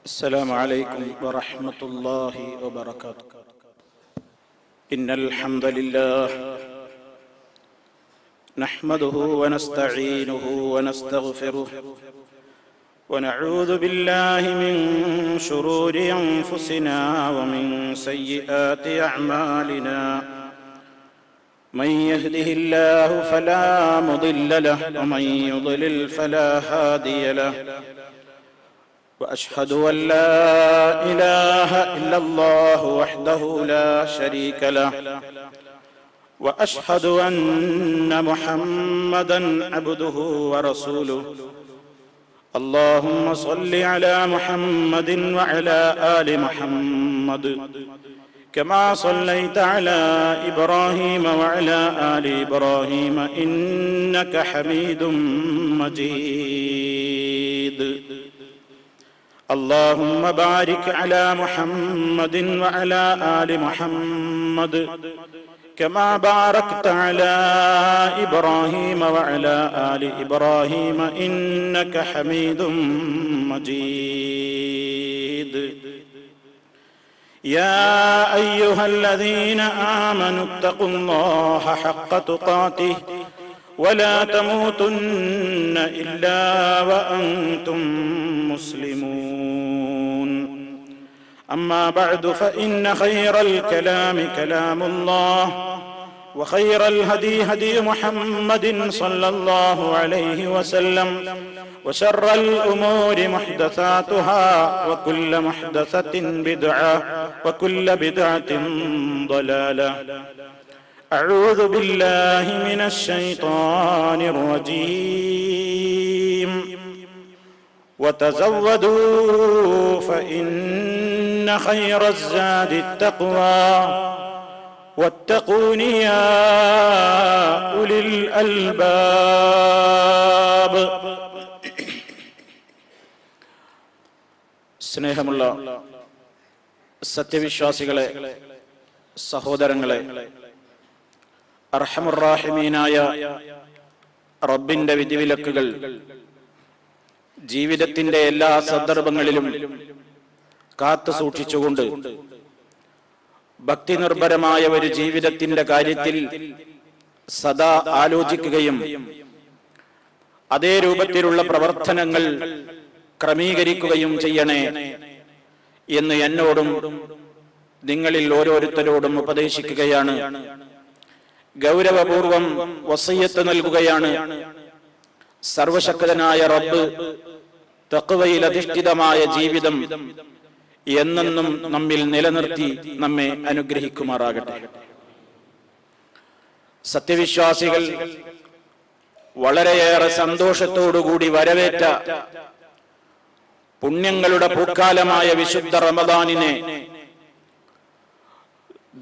السلام عليكم ورحمة الله وبركاته. إن الحمد لله نحمده ونستعينه ونستغفره ونعوذ بالله من شرور أنفسنا ومن سيئات أعمالنا. من يهده الله فلا مضل له ومن يضلل فلا هادي له. وأشهد أن لا إله إلا الله وحده لا شريك له. وأشهد أن محمدا عبده ورسوله. اللهم صل على محمد وعلى آل محمد كما صليت على إبراهيم وعلى آل إبراهيم إنك حميد مجيد. اللهم بارك على محمد وعلى آل محمد كما باركت على إبراهيم وعلى آل إبراهيم إنك حميد مجيد. يا أيها الذين آمنوا اتقوا الله حق تقاته ولا تموتن إلا وأنتم مسلمون. أما بعد فإن خير الكلام كلام الله وخير الهدي هدي محمد صلى الله عليه وسلم وشر الأمور محدثاتها وكل محدثة بدعة وكل بدعة ضلالة. أعوذ بالله من الشيطان الرجيم. وتزودوا فإن خير الزاد التقوى واتقون يا أولي الألباب. സ്നേഹമുള്ള സത്യവിശ്വാസികളെ, സഹോദരങ്ങളെ, അർഹമുർറാഹിമീനായ റബ്ബിന്റെ വിധിവിലക്കുകൾ ജീവിതത്തിന്റെ എല്ലാ സന്ദർഭങ്ങളിലും കാത്തു സൂക്ഷിച്ചുകൊണ്ട് ഭക്തി നിർഭരമായ ഒരു ജീവിതത്തിന്റെ കാര്യത്തിൽ സദാ ആലോചിക്കുകയും അതേ രൂപത്തിലുള്ള പ്രവർത്തനങ്ങൾ ക്രമീകരിക്കുകയും ചെയ്യണേ എന്ന് എന്നോടും നിങ്ങളിൽ ഓരോരുത്തരോടും ഉപദേശിക്കുകയാണ്, ഗൗരവപൂർവം വസിയ്യത്ത് നൽകുകയാണ്. സർവശക്തനായ റബ്ബ് തഖ്വയിൽ അധിഷ്ഠിതമായ ജീവിതം എന്നെന്നും നമ്മിൽ നിലനിർത്തി നമ്മെ അനുഗ്രഹിക്കുമാറാകട്ടെ. സത്യവിശ്വാസികൾ വളരെയേറെ സന്തോഷത്തോടുകൂടി വരവേറ്റ പുണ്യങ്ങളുടെ പൂക്കാലമായ വിശുദ്ധ റമദാനിനെ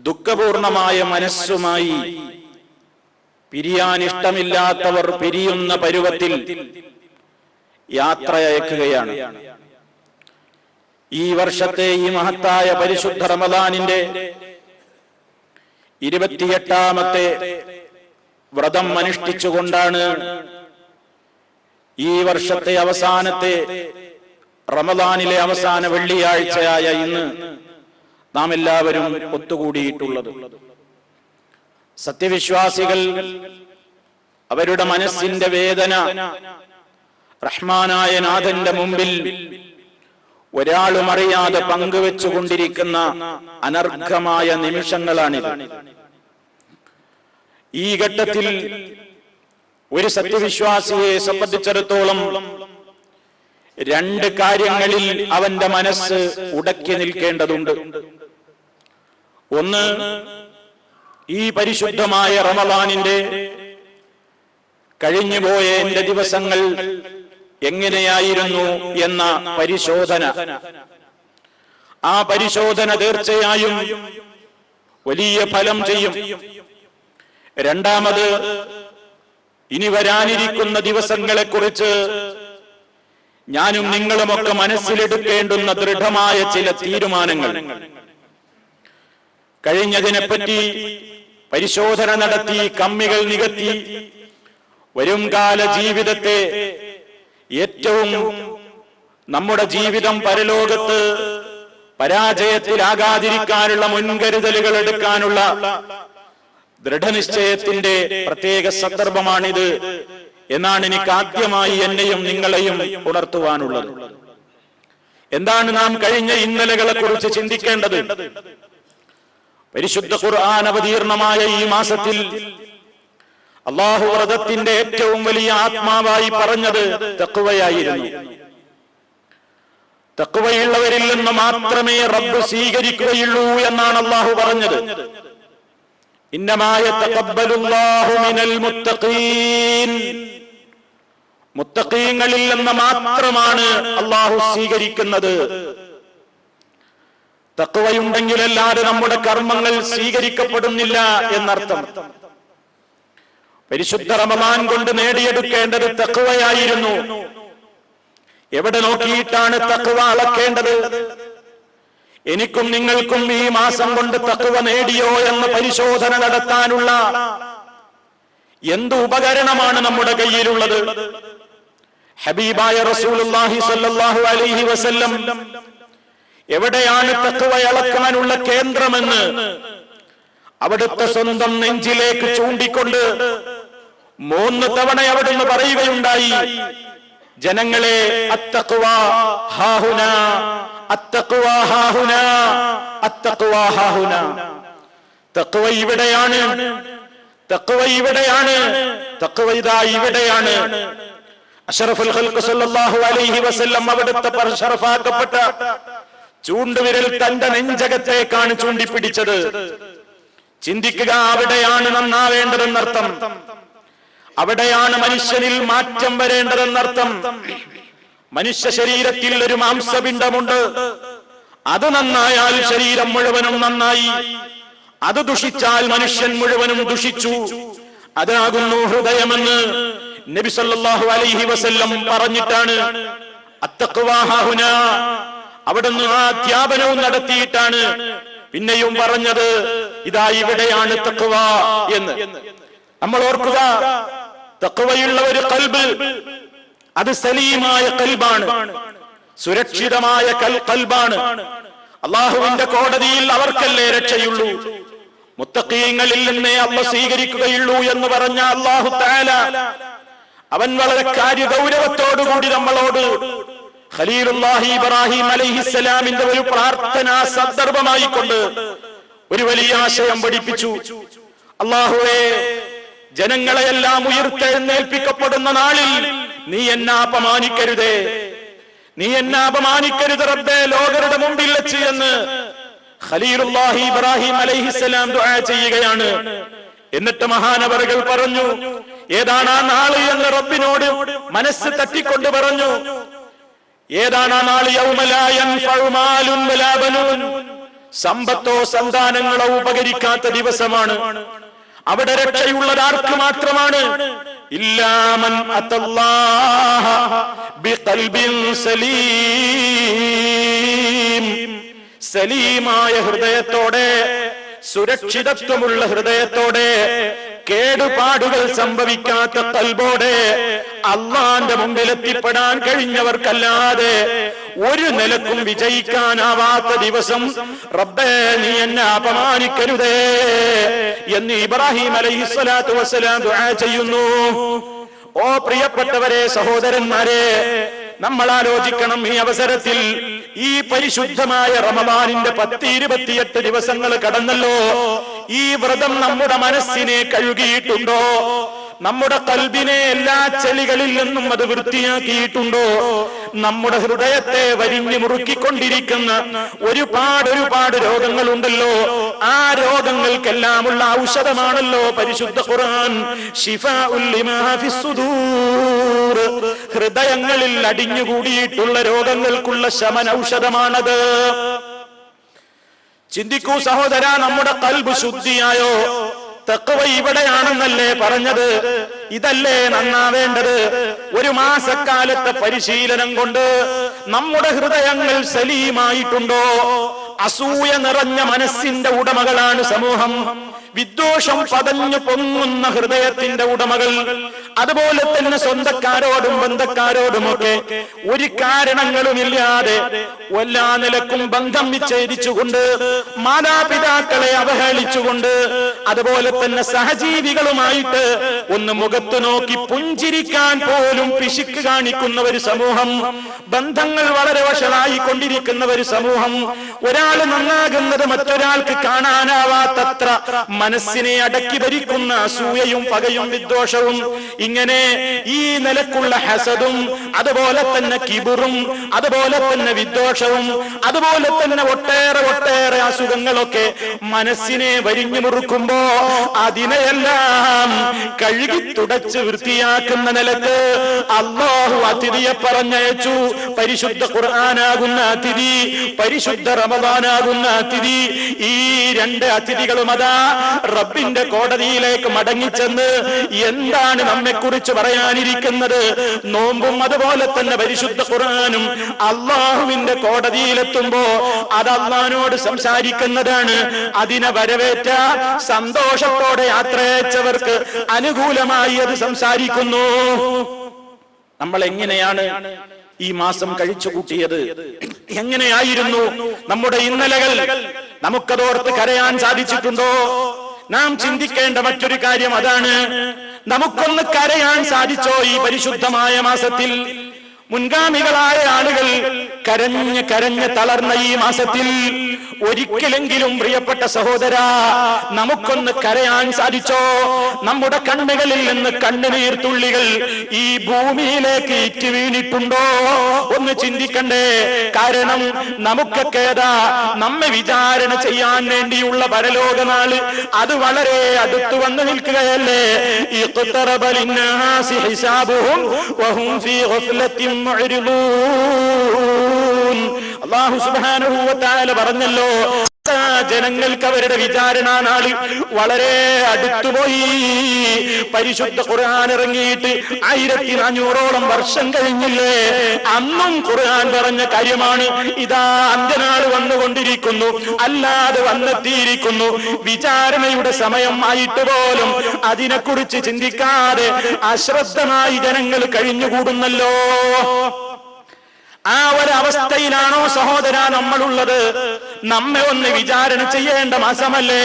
ദുഃഖപൂർണമായ മനസ്സുമായി പിരിയാനിഷ്ടമില്ലാത്തവർ പിരിയുന്ന പരുവത്തിൽ യാത്രയയക്കുകയാണ്. ഈ വർഷത്തെ ഈ മഹത്തായ പരിശുദ്ധ റമദാനിന്റെ 28ാമത്തെ വ്രതം അനുഷ്ഠിച്ചുകൊണ്ടാണ് ഈ വർഷത്തെ അവസാനത്തെ റമദാനിലെ അവസാന വെള്ളിയാഴ്ചയായ ഇന്ന് നാം എല്ലാവരും ഒത്തുകൂടിയിട്ടുള്ളത്. സത്യവിശ്വാസികൾ അവരുടെ മനസ്സിന്റെ വേദന റഹ്മാനായ നാഥന്റെ മുമ്പിൽ ഒരാളും അറിയാതെ പങ്കുവെച്ചുകൊണ്ടിരിക്കുന്ന അനർഘമായ നിമിഷങ്ങളാണിത്. ഈ ഘട്ടത്തിൽ ഒരു സത്യവിശ്വാസിയെ സംബന്ധിച്ചിടത്തോളം രണ്ട് കാര്യങ്ങളിൽ അവന്റെ മനസ്സ് ഉടക്കി നിൽക്കേണ്ടതുണ്ട്. ഒന്ന്, ഈ പരിശുദ്ധമായ റമദാനിന്റെ കഴിഞ്ഞുപോയ എന്റെ ദിവസങ്ങൾ എങ്ങനെയായിരുന്നു എന്ന പരിശോധന. ആ പരിശോധന തീർച്ചയായും വലിയ ഫലം ചെയ്യും. രണ്ടാമത്, ഇനി വരാനിരിക്കുന്ന ദിവസങ്ങളെ കുറിച്ച് ഞാനും നിങ്ങളുമൊക്കെ മനസ്സിലെടുക്കേണ്ടുന്ന ദൃഢമായ ചില തീരുമാനങ്ങൾ. കഴിഞ്ഞതിനെപ്പറ്റി പരിശോധന നടത്തി കമ്മികൾ നികത്തി വരും കാല ജീവിതത്തെ ഏറ്റവും നമ്മുടെ ജീവിതം പരലോകത്ത് പരാജയത്തിലാകാതിരിക്കാനുള്ള മുൻകരുതലുകൾ എടുക്കാനുള്ള ദൃഢനിശ്ചയത്തിന്റെ പ്രത്യേക സന്ദർഭമാണിത് എന്നാണ് എനിക്ക് ആദ്യമായി എന്നെയും നിങ്ങളെയും ഉണർത്തുവാനുള്ളത്. എന്താണ് നാം കഴിഞ്ഞ ഇന്നലകളെ കുറിച്ച് ചിന്തിക്കേണ്ടത്? പരിശുദ്ധ ഖുർആൻ അവതീർണമായ ഈ മാസത്തിൽ അല്ലാഹു വ്രതത്തിന്റെ ഏറ്റവും വലിയ ആത്മാവായി പറഞ്ഞത് തഖ്വയായിരുന്നു. തഖ്വയുള്ളവരിൽ നിന്ന് മാത്രമേ റബ്ബ് സ്വീകരിക്കുകയുള്ളൂ എന്നാണ് അല്ലാഹു പറഞ്ഞത്. ഇന്നമാ യതഖബ്ബലുല്ലാഹു മിനൽ മുത്തഖീൻ, മുത്തഖീങ്ങളിൽ നിന്ന് മാത്രമാണ് അല്ലാഹു സ്വീകരിക്കുന്നത്. തഖ്വയുണ്ടെങ്കിലല്ലാതെ നമ്മുടെ കർമ്മങ്ങൾ സ്വീകരിക്കപ്പെടുന്നില്ല എന്നർത്ഥം. പരിശുദ്ധ റമദാൻ കൊണ്ട് നേടിയെടുക്കേണ്ടത് തഖ്വയായിരുന്നു. എവിടെ നോക്കിയിട്ടാണ് തഖ്വ അളക്കേണ്ടത്? എനിക്കും നിങ്ങൾക്കും ഈ മാസം കൊണ്ട് തഖ്വ നേടിയോ എന്ന് പരിശോധന നടത്താനുള്ള എന്ത് ഉപകരണമാണ് നമ്മുടെ കയ്യിലുള്ളത്? ഹബീബായ റസൂലുള്ളാഹി സ്വല്ലല്ലാഹു അലൈഹി വസല്ലം എവിടെയാണ് തഖ്വ അളക്കാനുള്ള കേന്ദ്രമെന്ന് അവിടുത്തെ സ്വന്തം നെഞ്ചിലേക്ക് ചൂണ്ടിക്കൊണ്ട് 3 തവണ അവിടുന്ന് പറയുകയുണ്ടായി, ജനങ്ങളെ, അത്തഖ്വാ ഹാഹുനാ, അത്തഖ്വാ ഹാഹുനാ, അത്തഖ്വാ ഹാഹുനാ. തഖ്വ ഇവിടെയാണ്, തഖ്വ ഇവിടെയാണ്, തഖ്വ ഇതാ ഇവിടെയാണ്. അഷ്റഫുൽ ഖൽഖ് സല്ലല്ലാഹു അലൈഹി വസല്ലം അവിടുത്തെ ഷറഫാക്കപ്പെട്ട ചൂണ്ടുവിരൽ തന്റെ നെഞ്ചകത്തേക്കാണ് ചൂണ്ടിപ്പിടിച്ചത്. ചിന്തിക്കുക, അവിടെയാണ് നന്നാവേണ്ടതെന്നർത്ഥം, അവിടെയാണ് മനുഷ്യനിൽ മാറ്റം വരേണ്ടതെന്നർത്ഥം. മനുഷ്യ ശരീരത്തിൽ ഒരു മാംസപിണ്ഡമുണ്ട്. അത് നന്നായാൽ ശരീരം മുഴുവനും നന്നായി, അത് ദുഷിച്ചാൽ മനുഷ്യൻ മുഴുവനും ദുഷിച്ചു. അതാകുന്നു ഹൃദയമെന്ന് നബി സല്ലല്ലാഹു അലൈഹി വസല്ലം പറഞ്ഞിട്ടാണ് അത്തഖ്വാ ഹാഹുനാ അവിടുന്ന് ആ അധ്യാപനവും നടത്തിയിട്ടാണ് പിന്നെയും പറഞ്ഞത് ഇതാ ഇവിടെയാണ് തഖ്വ എന്ന്. നമ്മൾ ഓർക്കുക, തഖ്വയുള്ള ഒരു ഖൽബ്, അത് സലീമായ ഖൽബാണ്, സുരക്ഷിതമായ ഖൽബാണ്. അല്ലാഹുവിന്റെ കോടതിയിൽ അവർക്കല്ലേ രക്ഷയുള്ളൂ. മുത്തഖീങ്ങളിൽ നിന്നേ അല്ലാഹു സ്വീകരിക്കുകയുള്ളൂ എന്ന് പറഞ്ഞ അല്ലാഹു തആല അവൻ വളരെ കാര്യഗൗരവത്തോടുകൂടി നമ്മളോട് ഖലീലുല്ലാഹി ഇബ്രാഹിം അലൈഹിസ്സലാമിന്റെ ഒരു പ്രാർത്ഥനാ സന്ദർഭമായിക്കൊണ്ട് ഒരു വലിയ ആശയം പഠിപ്പിച്ചു. അല്ലാഹുവേ, ജനങ്ങളെയെല്ലാം ഉയർത്തെഴുന്നേൽപ്പിക്കപ്പെടുന്ന നാളിൽ നീ എന്നെ അപമാനിക്കരുതേ, നീ എന്നെ അപമാനിക്കരുത് റബ്ബേ ലോകരുടെ മുമ്പിൽ വെച്ച് എന്ന് ഖലീലുല്ലാഹി ഇബ്രാഹിം അലൈഹിസ്സലാം ദുആ ചെയ്യുകയാണ്. എന്നിട്ട് മഹാനവറുകൾ പറഞ്ഞു, ഏതാണ് ആ നാള് എന്ന് റബ്ബിനോട് മനസ്സ് തട്ടിക്കൊണ്ട് പറഞ്ഞു. ഏതാണ് ആ നാള്? യൗമ ലാ യൻഫഉ മാലുൻ വലാ ബനൂൻ, സമ്പത്തോ സന്താനങ്ങളോ ഉപകരിക്കാത്ത ദിവസമാണ്. അവിടെ രക്ഷയുള്ളത് ആർക്ക് മാത്രമാണ്? ഇല്ലാ മൻ അത്തല്ലാഹ ബിഖൽബിൻ സലീം, സലീമായ ഹൃദയത്തോടെ, സുരക്ഷിതത്വമുള്ള ഹൃദയത്തോടെ, കേടുപാടുകൾ സംഭവിക്കാത്ത ഖൽബോടെ അള്ളാന്റെ മുമ്പിൽ എത്തിപ്പെടാൻ കഴിഞ്ഞവർക്കല്ലാതെ ഒരു നിലക്കും വിജയിക്കാനാവാത്ത ദിവസം റബ്ബേ നീ എന്നെ അപമാനിക്കരുതേ എന്ന് ഇബ്രാഹിം അലൈഹിസ്സലാത്തു വസ്സലാം ദുആ ചെയ്യുന്നു. ഓ പ്രിയപ്പെട്ടവരെ, സഹോദരന്മാരെ, നമ്മൾ ആലോചിക്കണം. ഈ അവസരത്തിൽ ഈ പരിശുദ്ധമായ റമദാനിന്റെ 10-28 ദിവസങ്ങൾ കടന്നല്ലോ. ഈ വ്രതം നമ്മുടെ മനസ്സിനെ കഴുകിയിട്ടുണ്ടോ? നമ്മുടെ ഖൽബിനെ എല്ലാ ചെളികളിൽ നിന്നും അത് വൃത്തിയാക്കിയിട്ടുണ്ടോ? നമ്മുടെ ഹൃദയത്തെ വരിഞ്ഞു മുറുക്കിക്കൊണ്ടിരിക്കുന്ന ഒരുപാട് രോഗങ്ങളുണ്ടല്ലോ. ആ രോഗങ്ങൾക്കെല്ലാമുള്ള ഔഷധമാണല്ലോ പരിശുദ്ധ ഖുർആൻ. ശിഫാഉൽ ലിമാ ഫിസ്സുദൂർ, ഹൃദയങ്ങളിൽ അടിഞ്ഞുകൂടിയിട്ടുള്ള രോഗങ്ങൾക്കുള്ള ശമന ഔഷധമാണത്. ചിന്തിക്കൂ സഹോദര, നമ്മുടെ ഖൽബ് ശുദ്ധിയായോ? തഖ്വ ഇവിടെയാണെന്നല്ലേ പറഞ്ഞത്? ഇതല്ലേ നന്നാവേണ്ടത്? ഒരു മാസക്കാലത്തെ പരിശീലനം കൊണ്ട് നമ്മുടെ ഹൃദയങ്ങൾ സലീമായിട്ടുണ്ടോ? അസൂയ നിറഞ്ഞ മനസ്സിന്റെ ഉടമകളാണ് സമൂഹം. വിദ്വേഷം പതഞ്ഞു പൊങ്ങുന്ന ഹൃദയത്തിന്റെ ഉടമകൾ, അതുപോലെ തന്നെ സ്വന്തക്കാരോടും ബന്ധക്കാരോടുമൊക്കെ ഒരു കാരണങ്ങളുമില്ലാതെ എല്ലാ നിലക്കും ബന്ധം വിച്ഛേദിച്ചുകൊണ്ട്, മാതാപിതാക്കളെ അവഹേളിച്ചുകൊണ്ട്, അതുപോലെ തന്നെ സഹജീവികളുമായിട്ട് ഒന്ന് മുഖത്ത് നോക്കി പുഞ്ചിരിക്കാൻ പോലും പിശുക്ക് കാണിക്കുന്ന ഒരു സമൂഹം, ബന്ധങ്ങൾ വളരെ വഷളായി കൊണ്ടിരിക്കുന്ന ഒരു സമൂഹം, ഒരാൾ നന്നാകുന്നത് മറ്റൊരാൾക്ക് കാണാനാവാത്തത്ര മനസ്സിനെ അടക്കി ഭരിക്കുന്ന അസൂയയും പകയും വിദ്വേഷവും, ഇങ്ങനെ ഈ നിലക്കുള്ള ഹസദും അതുപോലെ തന്നെ കിബറും അതുപോലെ തന്നെ വിദ്വേഷവും അതുപോലെ തന്നെ ഒട്ടേറെ അസുഖങ്ങളൊക്കെ മനസ്സിനെ വരിഞ്ഞു മുറുക്കുമ്പോ അതിനെയെല്ലാം കഴുകി തുടച്ച് വൃത്തിയാക്കുന്ന നിലക്ക് അല്ലാഹു അതിഥിയെ പറഞ്ഞയച്ചു. പരിശുദ്ധ ഖുർആനാകുന്ന അതിഥി, പരിശുദ്ധ റമദാനാകുന്ന അതിഥി. ഈ രണ്ട് അതിഥികളും അതാ റബ്ബിന്റെ കോടതിയിലേക്ക് മടങ്ങിച്ചെന്ന് എന്താണ് നമ്മെക്കുറിച്ച് പറയാനിരിക്കുന്നത്? നോമ്പും അതുപോലെ തന്നെ പരിശുദ്ധ ഖുർആനും അള്ളാഹുവിന്റെ കോടതിയിലെത്തുമ്പോ അത് അള്ളാഹിനോട് സംസാരിക്കുന്നതാണ്. അതിനെ വരവേറ്റ സന്തോഷത്തോടെ യാത്രയച്ചവർക്ക് അനുകൂലമായി അത് സംസാരിക്കുന്നു. നമ്മൾ എങ്ങനെയാണ് ഈ മാസം കഴിച്ചുകൂട്ടിയത്? എങ്ങനെയായിരുന്നു നമ്മുടെ ഇന്നലകൾ? നമുക്കതോർത്ത് കരയാൻ സാധിച്ചിട്ടുണ്ടോ? നാം ചിന്തിക്കേണ്ട മറ്റൊരു കാര്യം അതാണ്. നമുക്കൊന്ന് കരയാൻ സാധിച്ചോ ഈ പരിശുദ്ധമായ മാസത്തിൽ? മുൻഗാമികളായ ആളുകൾ കരഞ്ഞ് തളർന്ന ഈ മാസത്തിൽ ഒരിക്കലെങ്കിലും പ്രിയപ്പെട്ട സഹോദരാ നമുക്കൊന്ന് കരയാൻ സാധിച്ചോ? നമ്മുടെ കണ്ണുകളിൽ നിന്ന് കണ്ണുനീർ തുള്ളികൾ ഈ ഭൂമിയിലേക്ക് ഇറ്റ് വീണിട്ടുണ്ടോ? ഒന്ന് ചിന്തിക്കണ്ടേ? കാരണം നമുക്കൊക്കെ നമ്മെ വിചാരണ ചെയ്യാൻ വേണ്ടിയുള്ള പരലോകനാള് അത് വളരെ അടുത്തു വന്നു നിൽക്കുകയല്ലേ? അല്ലാഹു സുബ്ഹാനഹു വ തആല പറഞ്ഞല്ലോ, ജനങ്ങൾക്ക് അവരുടെ വിചാരണ നാളിൽ വളരെ അടുത്തുപോയി. പരിശുദ്ധ ഖുർആൻ ഇറങ്ങിയിട്ട് 1400ഓളം വർഷം കഴിഞ്ഞില്ലേ? അന്നും ഖുർആൻ പറഞ്ഞ കാര്യമാണ്. ഇതാ അന്ത്യനാൾ വന്നുകൊണ്ടിരിക്കുന്നു, അല്ലാതെ വന്നെത്തിയിരിക്കുന്നു. വിചാരണയുടെ സമയം ആയിട്ട് പോലും അതിനെക്കുറിച്ച് ചിന്തിക്കാതെ അശ്രദ്ധമായി ജനങ്ങൾ കഴിഞ്ഞുകൂടുന്നല്ലോ. ആ ഒരവസ്ഥയിലാണോ സഹോദര നമ്മളുള്ളത്? നമ്മെ ഒന്ന് വിചാരണ ചെയ്യേണ്ട മാസമല്ലേ?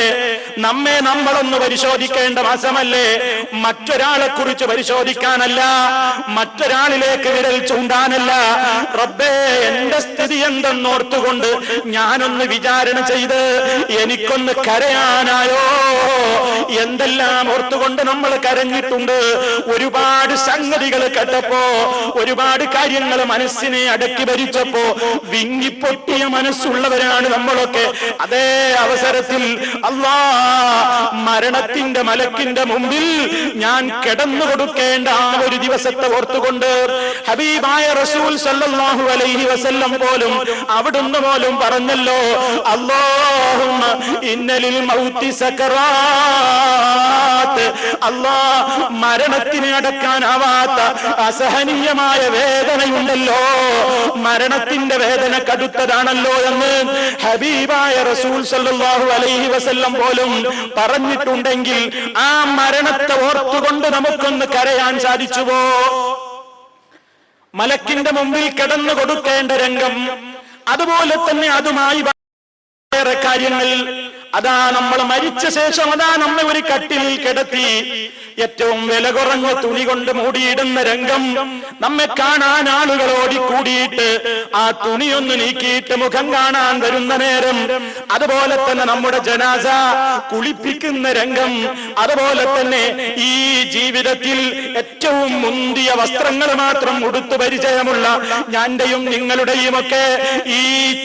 നമ്മളൊന്ന് പരിശോധിക്കേണ്ട മാസമല്ലേ? മറ്റൊരാളെ കുറിച്ച് പരിശോധിക്കാനല്ല, മറ്റൊരാളിലേക്ക് വിരൽ ചൂണ്ടാനല്ല. റബ്ബേ, എന്റെ സ്ഥിതി എന്തെന്നോർത്തുകൊണ്ട് ഞാനൊന്ന് വിചാരണ ചെയ്ത് എനിക്കൊന്ന് കരയാനായോ? എന്തെല്ലാം ഓർത്തുകൊണ്ട് നമ്മൾ കരഞ്ഞിട്ടുണ്ട്. ഒരുപാട് സംഗതികൾ കേട്ടപ്പോ, ഒരുപാട് കാര്യങ്ങൾ മനസ്സിനെ അടക്കി ഭരിച്ചപ്പോ വിങ്ങിപ്പൊട്ടിയ മനസ്സുള്ളവരാണ് നമ്മളൊക്കെ. അതേ അവസരത്തിൽ മരണത്തിന്റെ മലക്കിന്റെ മുമ്പിൽ ഞാൻ കിടന്നു കൊടുക്കേണ്ട ആ ഒരു ദിവസത്തെ ഓർത്തുകൊണ്ട് ഹബീബായ റസൂൽ സല്ലല്ലാഹു അലൈഹി വസല്ലം പോലും അവിടുന്ന് പോലും പറഞ്ഞല്ലോ, അല്ലാഹുമ്മ ഇന്നലിൽ മൗതി സകറാത്ത്. മരണത്തിന് അടക്കാനാവാത്ത അസഹനീയമായ വേദനയുണ്ടല്ലോ, മരണത്തിന്റെ വേദന കടുത്തതാണല്ലോ എന്ന് ഹബീബായ റസൂൽ സല്ലല്ലാഹു അലൈഹി വസല്ലം പോലും പറഞ്ഞിട്ടുണ്ടെങ്കിൽ ആ മരണത്തെ ഓർത്തുകൊണ്ട് നമുക്കൊന്ന് കരയാൻ സാധിച്ചുവോ? മലക്കിന്റെ മുമ്പിൽ കിടന്നു കൊടുക്കേണ്ട രംഗം, അതുപോലെ തന്നെ അതുമായി വേറെ കാര്യങ്ങൾ. അതാ നമ്മൾ മരിച്ച ശേഷം അതാ നമ്മെ ഒരു കട്ടിലിൽ കിടത്തി ഏറ്റവും വില കുറഞ്ഞ തുണി കൊണ്ട് മൂടിയിടുന്ന രംഗം. നമ്മെ കാണാൻ ആളുകൾ ഓടിക്കൂടിയിട്ട് ആ തുണിയൊന്ന് നീക്കിയിട്ട് മുഖം കാണാൻ വരുന്ന നേരം, അതുപോലെ തന്നെ നമ്മുടെ ജനാസ കുളിപ്പിക്കുന്ന രംഗം, അതുപോലെ തന്നെ ഈ ജീവിതത്തിൽ ഏറ്റവും മുന്തിയ വസ്ത്രങ്ങൾ മാത്രം ഉടുത്തു പരിചയമുള്ള ഞാന്റെയും നിങ്ങളുടെയും ഒക്കെ ഈ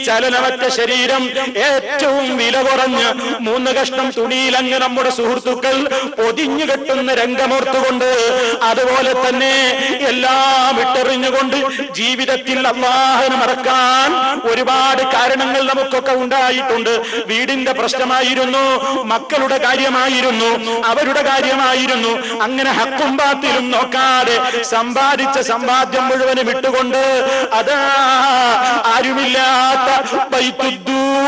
ചലനമറ്റ ശരീരം ഏറ്റവും വില കുറഞ്ഞ് 3 കഷ്ണം തുണിയിലങ്ങ് നമ്മുടെ സുഹൃത്തുക്കൾ പൊതിഞ്ഞു കെട്ടുന്ന രംഗമോർത്തുകൊണ്ട്, അതുപോലെ തന്നെ എല്ലാം ഇട്ടെറിഞ്ഞുകൊണ്ട് ജീവിതത്തിൽ അല്ലാഹുവിനെ മറക്കാൻ ഒരുപാട് കാരണങ്ങൾ നമുക്കൊക്കെ ഉണ്ടായിട്ടുണ്ട്. വീടിന്റെ പ്രശ്നമായിരുന്നു, മക്കളുടെ കാര്യമായിരുന്നു, അവരുടെ കാര്യമായിരുന്നു. അങ്ങനെ ഹക്കും ബാത്തിലും നോക്കാതെ സമ്പാദിച്ച സമ്പാദ്യം മുഴുവനും ഇട്ടുകൊണ്ട് അതാ ആരുമില്ലാത്ത ബൈത്തുദ്ദൂർ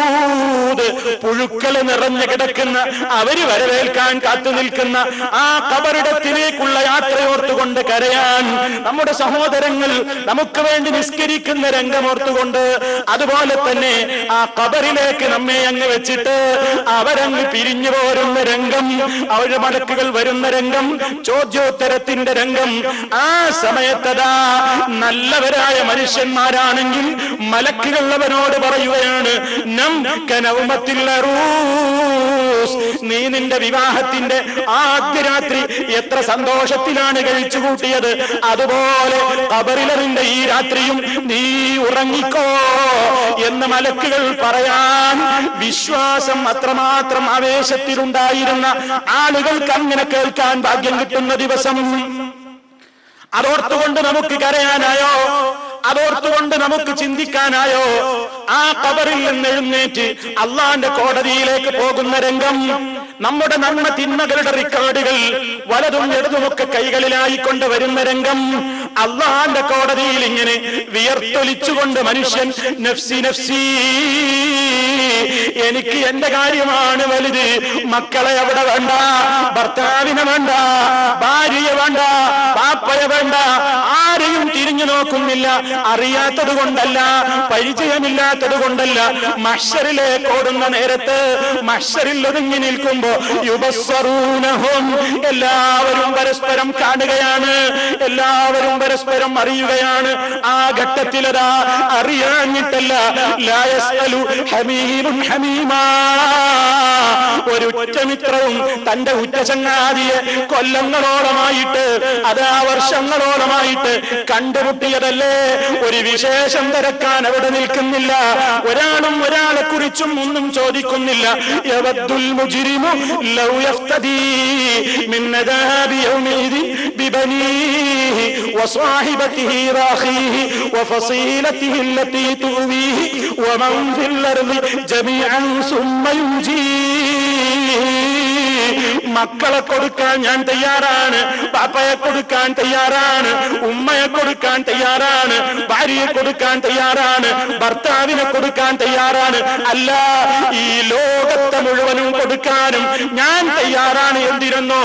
പുഴുക്കള് നിറഞ്ഞു കിടക്കുന്ന, അവര് വരവേൽക്കാൻ കാത്തു നിൽക്കുന്ന ആ ഖബറിടത്തിലേക്കുള്ള യാത്രയോർത്തുകൊണ്ട് കരയാൻ നമ്മുടെ സഹോദരങ്ങൾ നമുക്ക് വേണ്ടി നിസ്കരിക്കുന്ന രംഗമോർത്തുകൊണ്ട്, അതുപോലെ തന്നെ ആ ഖബറിലേക്ക് നമ്മെ അങ്ങ് വെച്ചിട്ട് അവരങ്ങ് പിരിഞ്ഞു പോരുന്ന രംഗം, അവരുടെ മലക്കുകൾ വരുന്ന രംഗം, ചോദ്യോത്തരത്തിന്റെ രംഗം. ആ സമയത്തതാ നല്ലവരായ മനുഷ്യന്മാരാണെങ്കിൽ മലക്കുകൾ അവനോട് പറയുകയാണ്, നം കനൗമത്തിൽ അറൂസ്, നീ നിന്റെ വിവാഹത്തിന്റെ ആദ്യ രാത്രി എത്ര സന്തോഷത്തിലാണ് കഴിച്ചു കൂട്ടിയത്, അതുപോലെ ഖബറിലെ നിന്റെ ഈ രാത്രിയും നീ ഉറങ്ങിക്കോ എന്ന് മലക്കുകൾ പറയാൻ വിശ്വാസം അത്രമാത്രം ആവേശത്തിലുണ്ടായിരുന്ന ആളുകൾക്ക് അങ്ങനെ കേൾക്കാൻ ഭാഗ്യം കിട്ടുന്ന ദിവസം. അതോർത്തുകൊണ്ട് നമുക്ക് കരയാനായോ? അതോർത്തുകൊണ്ട് നമുക്ക് ചിന്തിക്കാനായോ? ആ ഖബറിൽ നിന്ന് എഴുന്നേറ്റ് അള്ളാന്റെ കോടതിയിലേക്ക് പോകുന്ന രംഗം, നമ്മുടെ നന്മ തിന്മകളുടെ റിക്കാർഡുകൾ വലതും ഇടതുമൊക്കെ കൈകളിലായിക്കൊണ്ട് വരുന്ന രംഗം, അള്ളാന്റെ കോടതിയിൽ ഇങ്ങനെ വിയർത്തൊലിച്ചുകൊണ്ട് മനുഷ്യൻ നഫ്സി നഫ്സി, എനിക്ക് എന്റെ കാര്യമാണ് വലുത്, മക്കളെ അവിടെ വേണ്ട, ഭർത്താവിനെ വേണ്ട, ഭാര്യയെ വേണ്ട, പാപ്പയെ വേണ്ട, ആരെയും തിരിഞ്ഞു നോക്കുന്നില്ല. അറിയാത്തത് കൊണ്ടല്ല, പരിചയമില്ലാത്തത് കൊണ്ടല്ല. മഹ്ശറിലേക്ക് ഓടുന്ന നേരത്ത്, മഹ്ശറിൽ ഒതുങ്ങി നിൽക്കുമ്പോ യുബസ്സറൂനഹും, എല്ലാവരും പരസ്പരം കാണുകയാണ്, എല്ലാവരും പരസ്പരം അറിയുകയാണ്. ആ ഘട്ടത്തിലതാ അറിയാഞ്ഞിട്ടല്ല, ലാ യസ്അലു ഹമീമുൻ ഹമീമാ, ഒരു ഉറ്റമിത്രവും തന്റെ ഉറ്റചങ്ങാതിയെ കൊല്ലങ്ങളോളമായിട്ട്, അതാ വർഷങ്ങളോളമായിട്ട് കണ്ടുമുട്ടിയതല്ലേ, ഒരു വിശേഷം തിരക്കാൻ അവിടെ നിൽക്കുന്നില്ല. ഒരാളും ഒരാളെ കുറിച്ചും ഒന്നും ചോദിക്കുന്നില്ല. യവദ്ദുൽ മുജ്രിമു ലൗ യഫ്തദി മിൻ അദാബി യൗമിദിൻ ബിബനീഹി വസാഹിബതിഹി വഅഖീഹി വഫസീലതിഹി അല്ലതി തുവീഹി വമൻ ഫിൽ അർളി ജമീഅൻ സുമ്മ യുൻജീഹി. മക്കളെ കൊടുക്കാൻ ഞാൻ തയ്യാറാണ്, പാപ്പയെ കൊടുക്കാൻ തയ്യാറാണ്, ഉമ്മയെ കൊടുക്കാൻ തയ്യാറാണ്, ഭാര്യയെ കൊടുക്കാൻ തയ്യാറാണ്, ഭർത്താവിനെ കൊടുക്കാൻ തയ്യാറാണ്, അല്ല ഈ ലോകത്തെ മുഴുവനും കൊടുക്കാനും ഞാൻ തയ്യാറാണ്. എന്തിരുന്നോ?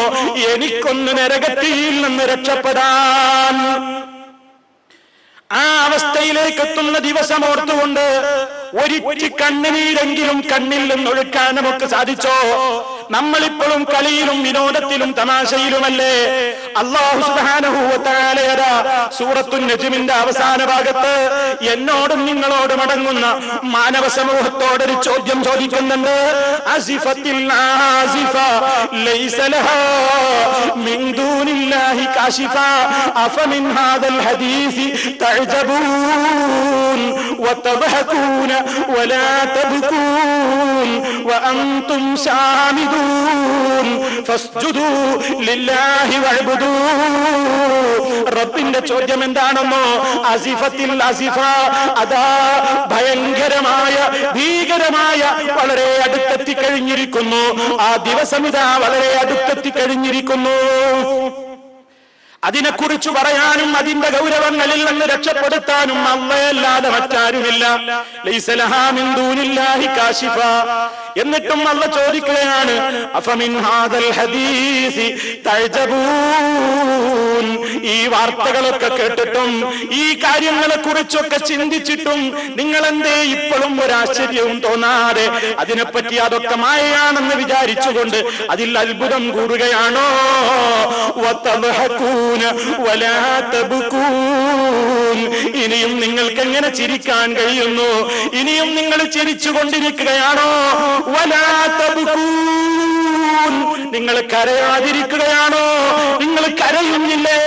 എനിക്കൊന്ന് നരകത്തിയിൽ നിന്ന് രക്ഷപ്പെടാൻ. ആ അവസ്ഥയിലേക്ക് എത്തുന്ന ദിവസം ഓർത്തുകൊണ്ട് ഒരിറ്റ് കണ്ണുനീരെങ്കിലും കണ്ണിൽ നിന്നൊഴുക്കാൻ നമുക്ക് സാധിച്ചോ? നമ്മളിപ്പോഴും കളിയിലും വിനോദത്തിലും തമാശയിലുമല്ലേ? അല്ലാഹു സുബ്ഹാനഹു വ തആല സൂറത്തുൻ നജ്മിന്റെ അവസാന ഭാഗത്ത് എന്നോടും നിങ്ങളോടും അടങ്ങുന്ന മാനവ സമൂഹത്തോടൊരു ചോദ്യം ചോദിക്കുന്നുണ്ട്. അസിഫത്തിൽ ആസിഫ ലൈസ ലഹാ മിൻ ദൂനില്ലാഹി കാശിഫ അഫമിൻ ഹാദൽ ഹദീസി തഅജബൂൻ വതദ്ഹകൂന വലാ തബ്കൂൻ വഅൻതും സാമിദൂൻ ഫസ്ജുദൂ ലില്ലാഹി വഅബ്ദൂ. റബ്ബിന്റെ ചോദ്യം എന്താണെന്നോ? അസിഫത്തിൽ അസിഫ, അതാ ഭയങ്കരമായ ഭീകരമായ വളരെ അടുത്തെത്തി കഴിഞ്ഞിരിക്കുന്നു. ആ ദിവസം ഇതാ വളരെ അടുത്തെത്തി കഴിഞ്ഞിരിക്കുന്നു. അതിനെക്കുറിച്ച് പറയാനും അതിന്റെ ഗൗരവങ്ങളിൽ നിന്ന് രക്ഷപ്പെടുത്താനും അല്ലാഹുവല്ലാതെ മറ്റാരുമില്ല. ലൈസ ലഹാ മിൻ ദൂനില്ലാഹി കാശിഫ. എന്നിട്ടും അല്ലാഹു ചോദിക്കുകയാണ്, അഫമിൻ ഹാദൽ ഹദീസി തഅജബൂൻ. ഈ വാർത്തകളൊക്കെ കേട്ടിട്ടും ഈ കാര്യങ്ങളെ കുറിച്ചൊക്കെ ചിന്തിച്ചിട്ടും നിങ്ങൾ എന്തേ ഇപ്പോഴും ഒരാശ്ചര്യവും തോന്നാതെ അതിനെപ്പറ്റി അതൊക്കെ മായയാണെന്ന് വിചാരിച്ചുകൊണ്ട് അതിൽ അത്ഭുതം കൂറുകയാണോ? വലാ തബ്കൂൻ. ഇനിയും നിങ്ങൾക്ക് എങ്ങനെ ചിരിക്കാൻ കഴിയുന്നു? ഇനിയും നിങ്ങൾ ചിരിച്ചുകൊണ്ടിരിക്കുകയാണോ? വലാ തബ്കൂൻ. നിങ്ങൾ കരയാതിരിക്കുകയാണോ? നിങ്ങൾ കരയുന്നില്ലേ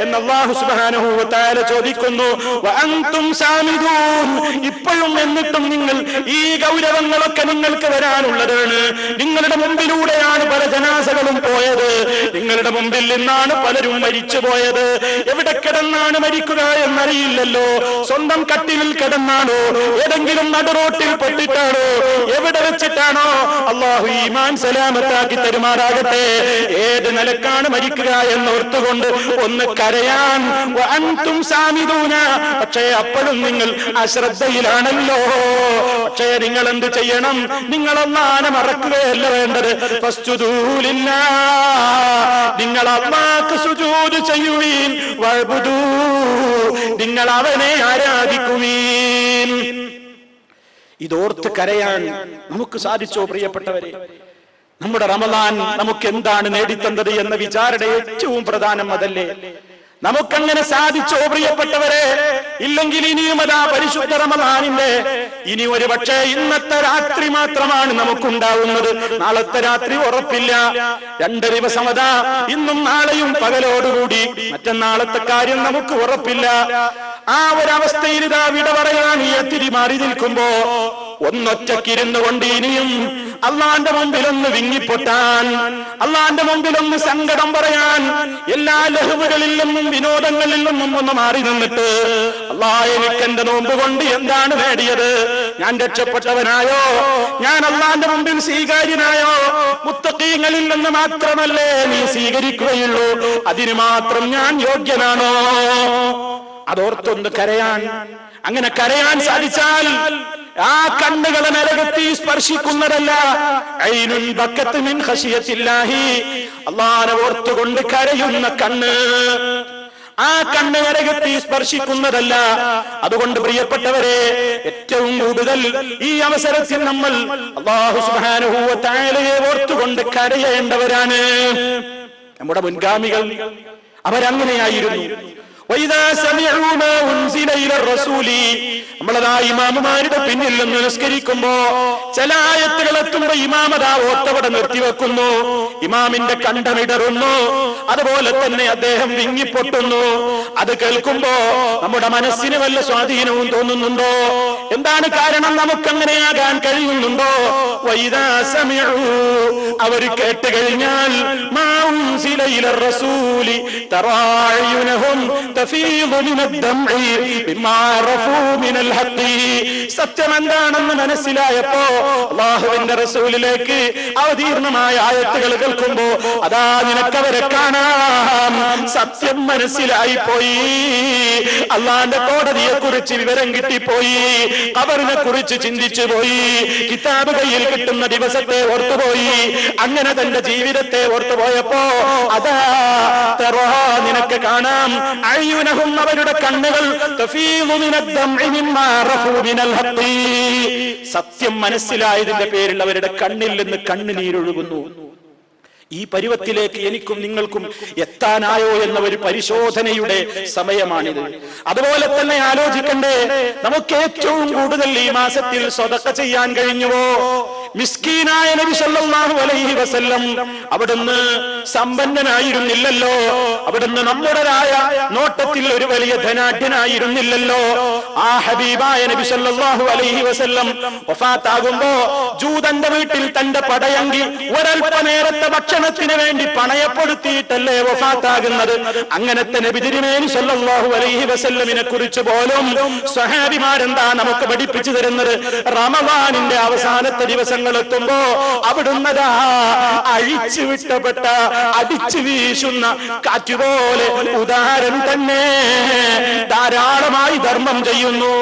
എന്ന് അല്ലാഹു സുബ്ഹാനഹു വ തആല ചോദിക്കുന്നു. വഅൻതും സാമിദൂൻ. ഇപ്പോഴും എന്നിട്ടും നിങ്ങൾ ഈ ഗൗരവങ്ങളൊക്കെ നിങ്ങൾക്ക് വരാനുള്ളതാണ്. നിങ്ങളുടെ മുമ്പിലൂടെയാണ് പല ജനാസകളും പോയത്. നിങ്ങളുടെ മുമ്പിൽ നിന്നാണ് പലരും മരിച്ചു പോയത്. എവിടെ കിടന്നാണ് മരിക്കുക എന്നറിയില്ലല്ലോ. സ്വന്തം കട്ടിലിൽ കിടന്നാണോ? ഏതെങ്കിലും നടുറോട്ടിൽ പെട്ടിട്ടാണോ? എവിടെ വെച്ചിട്ടാണോ? അല്ലാഹു ഈമാൻ സലാമത്താക്കി തരുമാറാകട്ടെ. ഏത് നിലക്കാണ് മരിക്കുക എന്നോർത്തുകൊണ്ട് ഒന്ന് കരയാൻ കരയാൻ വഅൻതും സാമിദൂന, പക്ഷേ അപ്പോഴും നിങ്ങൾ അശ്രദ്ധയിലാണല്ലോ. പക്ഷേ നിങ്ങൾ എന്ത് ചെയ്യണം? നിങ്ങൾ അല്ലാഹനെ മറക്കുകയല്ല വേണ്ടത്. ഫസ്ജുദൂ ലില്ലാഹ്, നിങ്ങൾ അല്ലാഹ്ക്ക് സുജൂദ് ചെയ്യുവീൻ. വഅബ്ദൂ, നിങ്ങൾ അവനെ ആരാധിക്കുവീൻ. ഇതോർത്ത് കരയാൻ നമുക്ക് സാധിച്ചോ പ്രിയപ്പെട്ടവരെ? നമ്മുടെ റമളാൻ നമുക്ക് എന്താണ് നേടിത്തന്നത് എന്ന വിചാരണ ഏറ്റവും പ്രധാനം അതല്ലേ? നമുക്കങ്ങനെ സാധിച്ചോ പ്രിയപ്പെട്ടവരെ? ഇല്ലെങ്കിൽ ഇനിയും അതാ പരിശുദ്ധ റമളാനിന്റെ ഇനി ഒരു പക്ഷേ ഇന്നത്തെ രാത്രി മാത്രമാണ് നമുക്കുണ്ടാവുന്നത്. നാളത്തെ രാത്രി ഉറപ്പില്ല. 2 ദിവസം അതാ ഇന്നും നാളെയും പകലോടുകൂടി, മറ്റന്നാളത്തെ കാര്യം നമുക്ക് ഉറപ്പില്ല. ആ ഒരവസ്ഥയിൽ ഇതാ വിട പറയാൻ ഈ എത്തിരി മാറി നിൽക്കുമ്പോ ഒന്നൊറ്റക്കിരുന്നു കൊണ്ട് ഇനിയും അള്ളാന്റെ മുമ്പിലൊന്ന് വിങ്ങിപ്പൊട്ടാൻ, അള്ളാന്റെ മുമ്പിലൊന്ന് സങ്കടം പറയാൻ, എല്ലാ ലഹുവുകളിൽ നിന്നും വിനോദങ്ങളിൽ നിന്നും ഒന്ന് മാറി നിന്നിട്ട് അള്ളാഹ് എനിക്ക് എന്റെ നോമ്പ് കൊണ്ട് എന്താണ് നേടിയത്? ഞാൻ രക്ഷപ്പെട്ടവനായോ? ഞാൻ അള്ളാന്റെ മുമ്പിൽ സ്വീകാര്യനായോ? മുത്തഖീങ്ങളിൽ നിന്ന് മാത്രമല്ലേ നീ സ്വീകരിക്കുകയുള്ളൂ, അതിന് മാത്രം ഞാൻ യോഗ്യനാണോ? അതോർത്തൊന്ന് കരയാൻ. അങ്ങനെ കരയാൻ സാധിച്ചാൽ ആ കണ്ണുകളെ നരകത്തിൽ സ്പർശിക്കുന്നതല്ല, ഐനുൽ ബക്കത്ത് മിൻ ഖശിയത്തില്ലാഹി, അല്ലാഹനെ ഓർത്തുകൊണ്ട് കരയുന്ന കണ്ണ്, ആ കണ്ണ് നരകത്തിൽ സ്പർശിക്കുന്നതല്ല. അതുകൊണ്ട് പ്രിയപ്പെട്ടവരെ, ഏറ്റവും കൂടുതൽ ഈ അവസരത്തിൽ നമ്മൾ അല്ലാഹു സുബ്ഹാനഹു വ തആലയെ ഓർത്തുകൊണ്ട് കരയേണ്ടവരാണ്. നമ്മുടെ മുൻഗാമികൾ അവരങ്ങനെയായിരുന്നു. നമ്മളതാ ഇമാമുമാരുടെ പിന്നിൽ നിന്ന് നിസ്കരിക്കുമ്പോ ചില ആയത്തുകൾ എത്തുമ്പോ ഇമാമതാ ഓത്തവിടെ നിർത്തിവെക്കുന്നു, ഇമാമിന്റെ കണ്ഠമിടറുന്നു, അതുപോലെ തന്നെ അദ്ദേഹം വിങ്ങിപ്പൊട്ടുന്നു. അത് കേൾക്കുമ്പോ നമ്മുടെ മനസ്സിന് വല്ല സ്വാധീനവും തോന്നുന്നുണ്ടോ? എന്താണ് കാരണം? നമുക്കങ്ങനെയാകാൻ കഴിയുന്നുണ്ടോ? അവർ കേട്ട് കഴിഞ്ഞാൽ സത്യം എന്താണെന്ന് മനസ്സിലായപ്പോ അല്ലാഹുവിന്റെ റസൂലിലേക്ക് അവതീർണമായ ആയത്തുകൾ കേൾക്കുമ്പോ അതാ നിനക്കവരെ കാണാം, സത്യം മനസ്സിലായി പോയി, അള്ളാന്റെ കോടതിയെ കുറിച്ച് വിവരം കിട്ടിപ്പോയി, ഖബറിനെ കുറിച്ച് ചിന്തിച്ചു പോയി, കിതാബ് കയ്യിൽ കിട്ടുന്ന ദിവസത്തെ ഓർത്തുപോയി, അങ്ങനെ തന്റെ ജീവിതത്തെ ഓർത്തുപോയപ്പോ അതാ നിനക്ക് കാണാം, അയ്യുനഹും, അവരുടെ കണ്ണുകൾ സത്യം മനസ്സിലായതിന്റെ പേരിൽ അവരുടെ കണ്ണിൽ നിന്ന് കണ്ണുനീരൊഴുകുന്നു. ഈ പരുവത്തിലേക്ക് എനിക്കും നിങ്ങൾക്കും എത്താനായോ എന്ന ഒരു പരിശോധനയുടെ സമയമാണിത്. അതുപോലെ തന്നെ ആലോചിക്കണ്ടേ, നമുക്ക് ഏറ്റവും കൂടുതൽ ഈ മാസത്തിൽ സ്വതക്ക ചെയ്യാൻ കഴിഞ്ഞുവോ? മിസ്കീനായ നബി സല്ലല്ലാഹു അലൈഹി വസല്ലം അവിടുന്ന് സമ്പന്നനായിരുന്നില്ലല്ലോ, അവിടുന്ന് നമ്മുടേതായ നോട്ടത്തിൽ ഒരു വലിയ ധനാഢ്യനായിരുന്നില്ലല്ലോ. ആ ഹബീബായ നബി സല്ലല്ലാഹു അലൈഹി വസല്ലം വഫാത്താകുമ്പോ ജൂതന്റെ വീട്ടിൽ തന്റെ പടയങ്കി ഒരൽപ്പ നേരത്തെ ഭക്ഷണത്തിന് വേണ്ടി പണയപ്പെടുത്തിയിട്ടല്ലേ വഫാത്താകുന്നത്. അങ്ങനത്തെ നബി തിരുമേനി സല്ലല്ലാഹു അലൈഹി വസല്ലമിനെ കുറിച്ച് പോലും സ്വഹാബിമാരെന്താ നമുക്ക് പഠിപ്പിച്ചു തരുന്നത്? റമളാനിന്റെ അവസാനത്തെ ദിവസങ്ങൾ എത്തുമ്പോ അവിടുന്നതാ അഴിച്ചു വിട്ടപ്പെട്ട, അടിച്ചു വീശുന്ന കാറ്റുപോലെ ഉദാഹരണം തന്നെ ധാരാളമായി ധർമ്മം ചെയ്യുന്നു.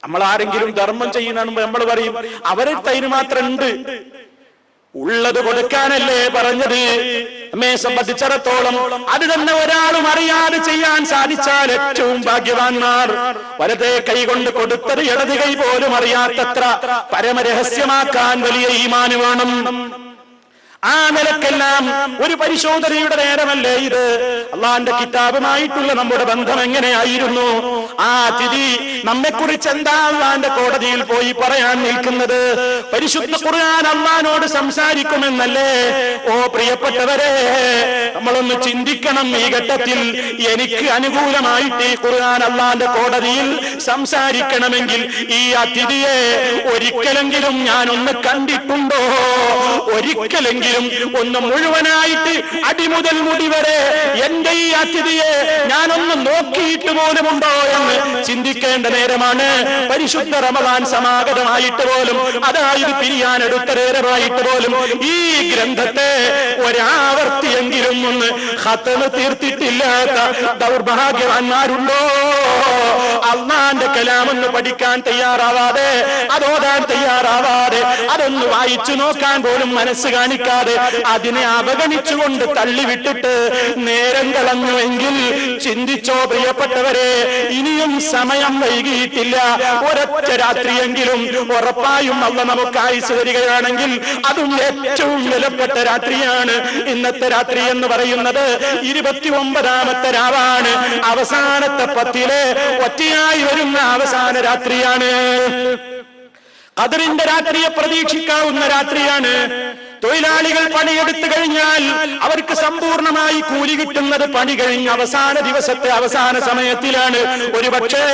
നമ്മൾ ആരെങ്കിലും ധർമ്മം ചെയ്യുന്ന നമ്മൾ പറയും അവരെ തൈര് മാത്രം ഉണ്ട്, ഉള്ളത് കൊടുക്കാനല്ലേ പറഞ്ഞത്. നമ്മെ സംബന്ധിച്ചിടത്തോളം അത് തന്നെ ഒരാളും അറിയാതെ ചെയ്യാൻ സാധിച്ചാൽ ഏറ്റവും ഭാഗ്യവാന്മാർ. വലതേ കൈ കൊണ്ട് കൊടുത്തത് ഇടത് കൈ പോലും അറിയാത്തത്ര പരമരഹസ്യമാക്കാൻ വലിയ ഈമാൻ വേണം. ആ നിലക്കെല്ലാം ഒരു പരിശോധനയുടെ നേരമല്ലേ ഇത്? അള്ളാന്റെ കിതാബുമായിട്ടുള്ള നമ്മുടെ ബന്ധം എങ്ങനെയായിരുന്നു? ആ തിഥി നമ്മെക്കുറിച്ച് എന്താ അള്ളാന്റെ കോടതിയിൽ പോയി പറയാൻ നിൽക്കുന്നത്? പരിശുദ്ധ ഖുർആൻ അള്ളാനോട് സംസാരിക്കുമെന്നല്ലേ? ഓ പ്രിയപ്പെട്ടവരെ, നമ്മളൊന്ന് ചിന്തിക്കണം. ഈ ഘട്ടത്തിൽ എനിക്ക് അനുകൂലമായിട്ട് ഈ ഖുർആൻ അള്ളാന്റെ കോടതിയിൽ സംസാരിക്കണമെങ്കിൽ ഈ അതിഥിയെ ഒരിക്കലെങ്കിലും ഞാനൊന്ന് കണ്ടിട്ടുണ്ടോ? ഒരിക്കലെങ്കിലും ഒന്ന് മുഴുവനായിട്ട് അടിമുതൽ മുടി വരെ എന്റെ ഈ അതിഥിയെ ഞാനൊന്ന് നോക്കിയിട്ട് പോലുമുണ്ടോ എന്ന് ചിന്തിക്കേണ്ട നേരമാണ്. പരിശുദ്ധ റമളാൻ സമാഗതമായിട്ട് പോലും, അതായത് പിരിയാൻ എടുത്ത നേരമായിട്ട് പോലും ഈ ഗ്രന്ഥത്തെ ഒരാവർത്തിയെങ്കിലും ഒന്ന് ഖത്മ തീർത്തിട്ടില്ലാത്ത ദൗർഭാഗ്യവാന്മാരുണ്ടോ? അള്ളാന്റെ കലാമൊന്ന് പഠിക്കാൻ തയ്യാറാവാതെ, അതോടാൻ തയ്യാറാവാതെ, അതൊന്ന് വായിച്ചു നോക്കാൻ പോലും മനസ്സ് കാണിക്കാതെ അതിനെ അവഗണിച്ചുകൊണ്ട് തള്ളിവിട്ടിട്ട് നേരം കളഞ്ഞുവെങ്കിൽ ചിന്തിച്ചോ പ്രിയപ്പെട്ടവരെ, ഇനിയും സമയം വൈകിയിട്ടില്ല. ഒരൊറ്റ രാത്രിയെങ്കിലും ഉറപ്പായും അള്ളാഹ് നമുക്ക് ആയുസ് തരികയാണെങ്കിൽ അതും ഏറ്റവും വിലപ്പെട്ട രാത്രിയാണ്. ഇന്നത്തെ രാത്രി എന്ന് പറയുന്നത് 29ാമത്തെ രാവാണ്. അവസാനത്തെ 10-ലെ ഒറ്റയായി വരുന്ന അവസാന രാത്രിയാണ്. ഖദറിന്റെ രാത്രിയെ പ്രതീക്ഷിക്കാവുന്ന രാത്രിയാണ്. തൊഴിലാളികൾ പണിയെടുത്തു കഴിഞ്ഞാൽ അവർക്ക് സമ്പൂർണമായി കൂലി കിട്ടുന്നത് പണി കഴിഞ്ഞ അവസാന ദിവസത്തെ അവസാന സമയത്തിലാണ്. ഒരുപക്ഷേ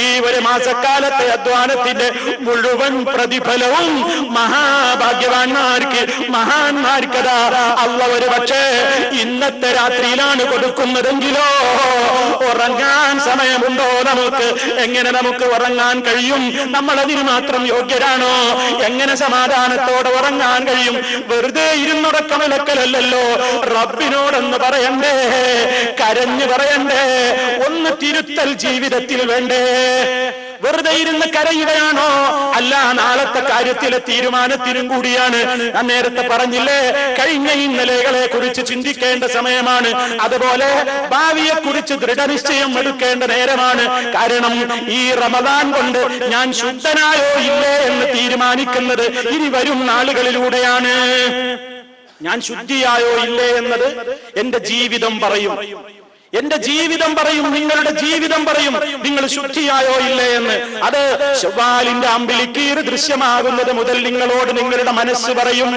ഈ ഒരു മാസക്കാലത്തെ അധ്വാനത്തിന്റെ മുഴുവൻ പ്രതിഫലവും മഹാഭാഗ്യവാന്മാർക്ക്, മഹാന്മാർക്കതാ അള്ളാഹ് ഒരുപക്ഷേ ഇന്നത്തെ രാത്രിയിലാണ് കൊടുക്കുന്നതെങ്കിലോ ഉറങ്ങാൻ സമയമുണ്ടോ നമുക്ക്? എങ്ങനെ നമുക്ക് ഉറങ്ങാൻ കഴിയും? നമ്മൾ അതിന് മാത്രം യോഗ്യരാണോ? എങ്ങനെ സമാധാനത്തോടെ ഉറങ്ങാൻ കഴിയും? വെറുതെ ഇരുന്നുറക്കമിളക്കലല്ലോ, റബ്ബിനോടൊന്ന് പറയണ്ടേ, കരഞ്ഞു പറയണ്ടേ, ഒന്ന് തിരുത്തൽ ജീവിതത്തിൽ വേണ്ടേ? വെറുതെ ഇരുന്ന് കരയുകയാണോ? അല്ല, നാളത്തെ കാര്യത്തിലെ തീരുമാനത്തിനും കൂടിയാണ്. ഞാൻ നേരത്തെ പറഞ്ഞില്ലേ, കഴിഞ്ഞ ഇന്നലെകളെ കുറിച്ച് ചിന്തിക്കേണ്ട സമയമാണ്. അതുപോലെ ഭാവിയെ കുറിച്ച് ദൃഢനിശ്ചയം എടുക്കേണ്ട നേരമാണ്. കാരണം ഈ റമദാൻ കൊണ്ട് ഞാൻ ശുദ്ധനായോ ഇല്ലേ എന്ന് തീരുമാനിക്കുന്നത് ഇനി വരും നാളുകളിലൂടെയാണ്. ഞാൻ ശുദ്ധിയായോ ഇല്ലേ എന്നത് എന്റെ ജീവിതം പറയും. എന്റെ ജീവിതം പറയും, നിങ്ങളുടെ ജീവിതം പറയും നിങ്ങൾ ശുദ്ധിയായോ ഇല്ലേ എന്ന്. അത് ശവ്വാലിന്റെ അമ്പിളിക്കീർ ദൃശ്യമാകുന്നത് മുതൽ നിങ്ങളോട് നിങ്ങളുടെ മനസ്സ് പറയും.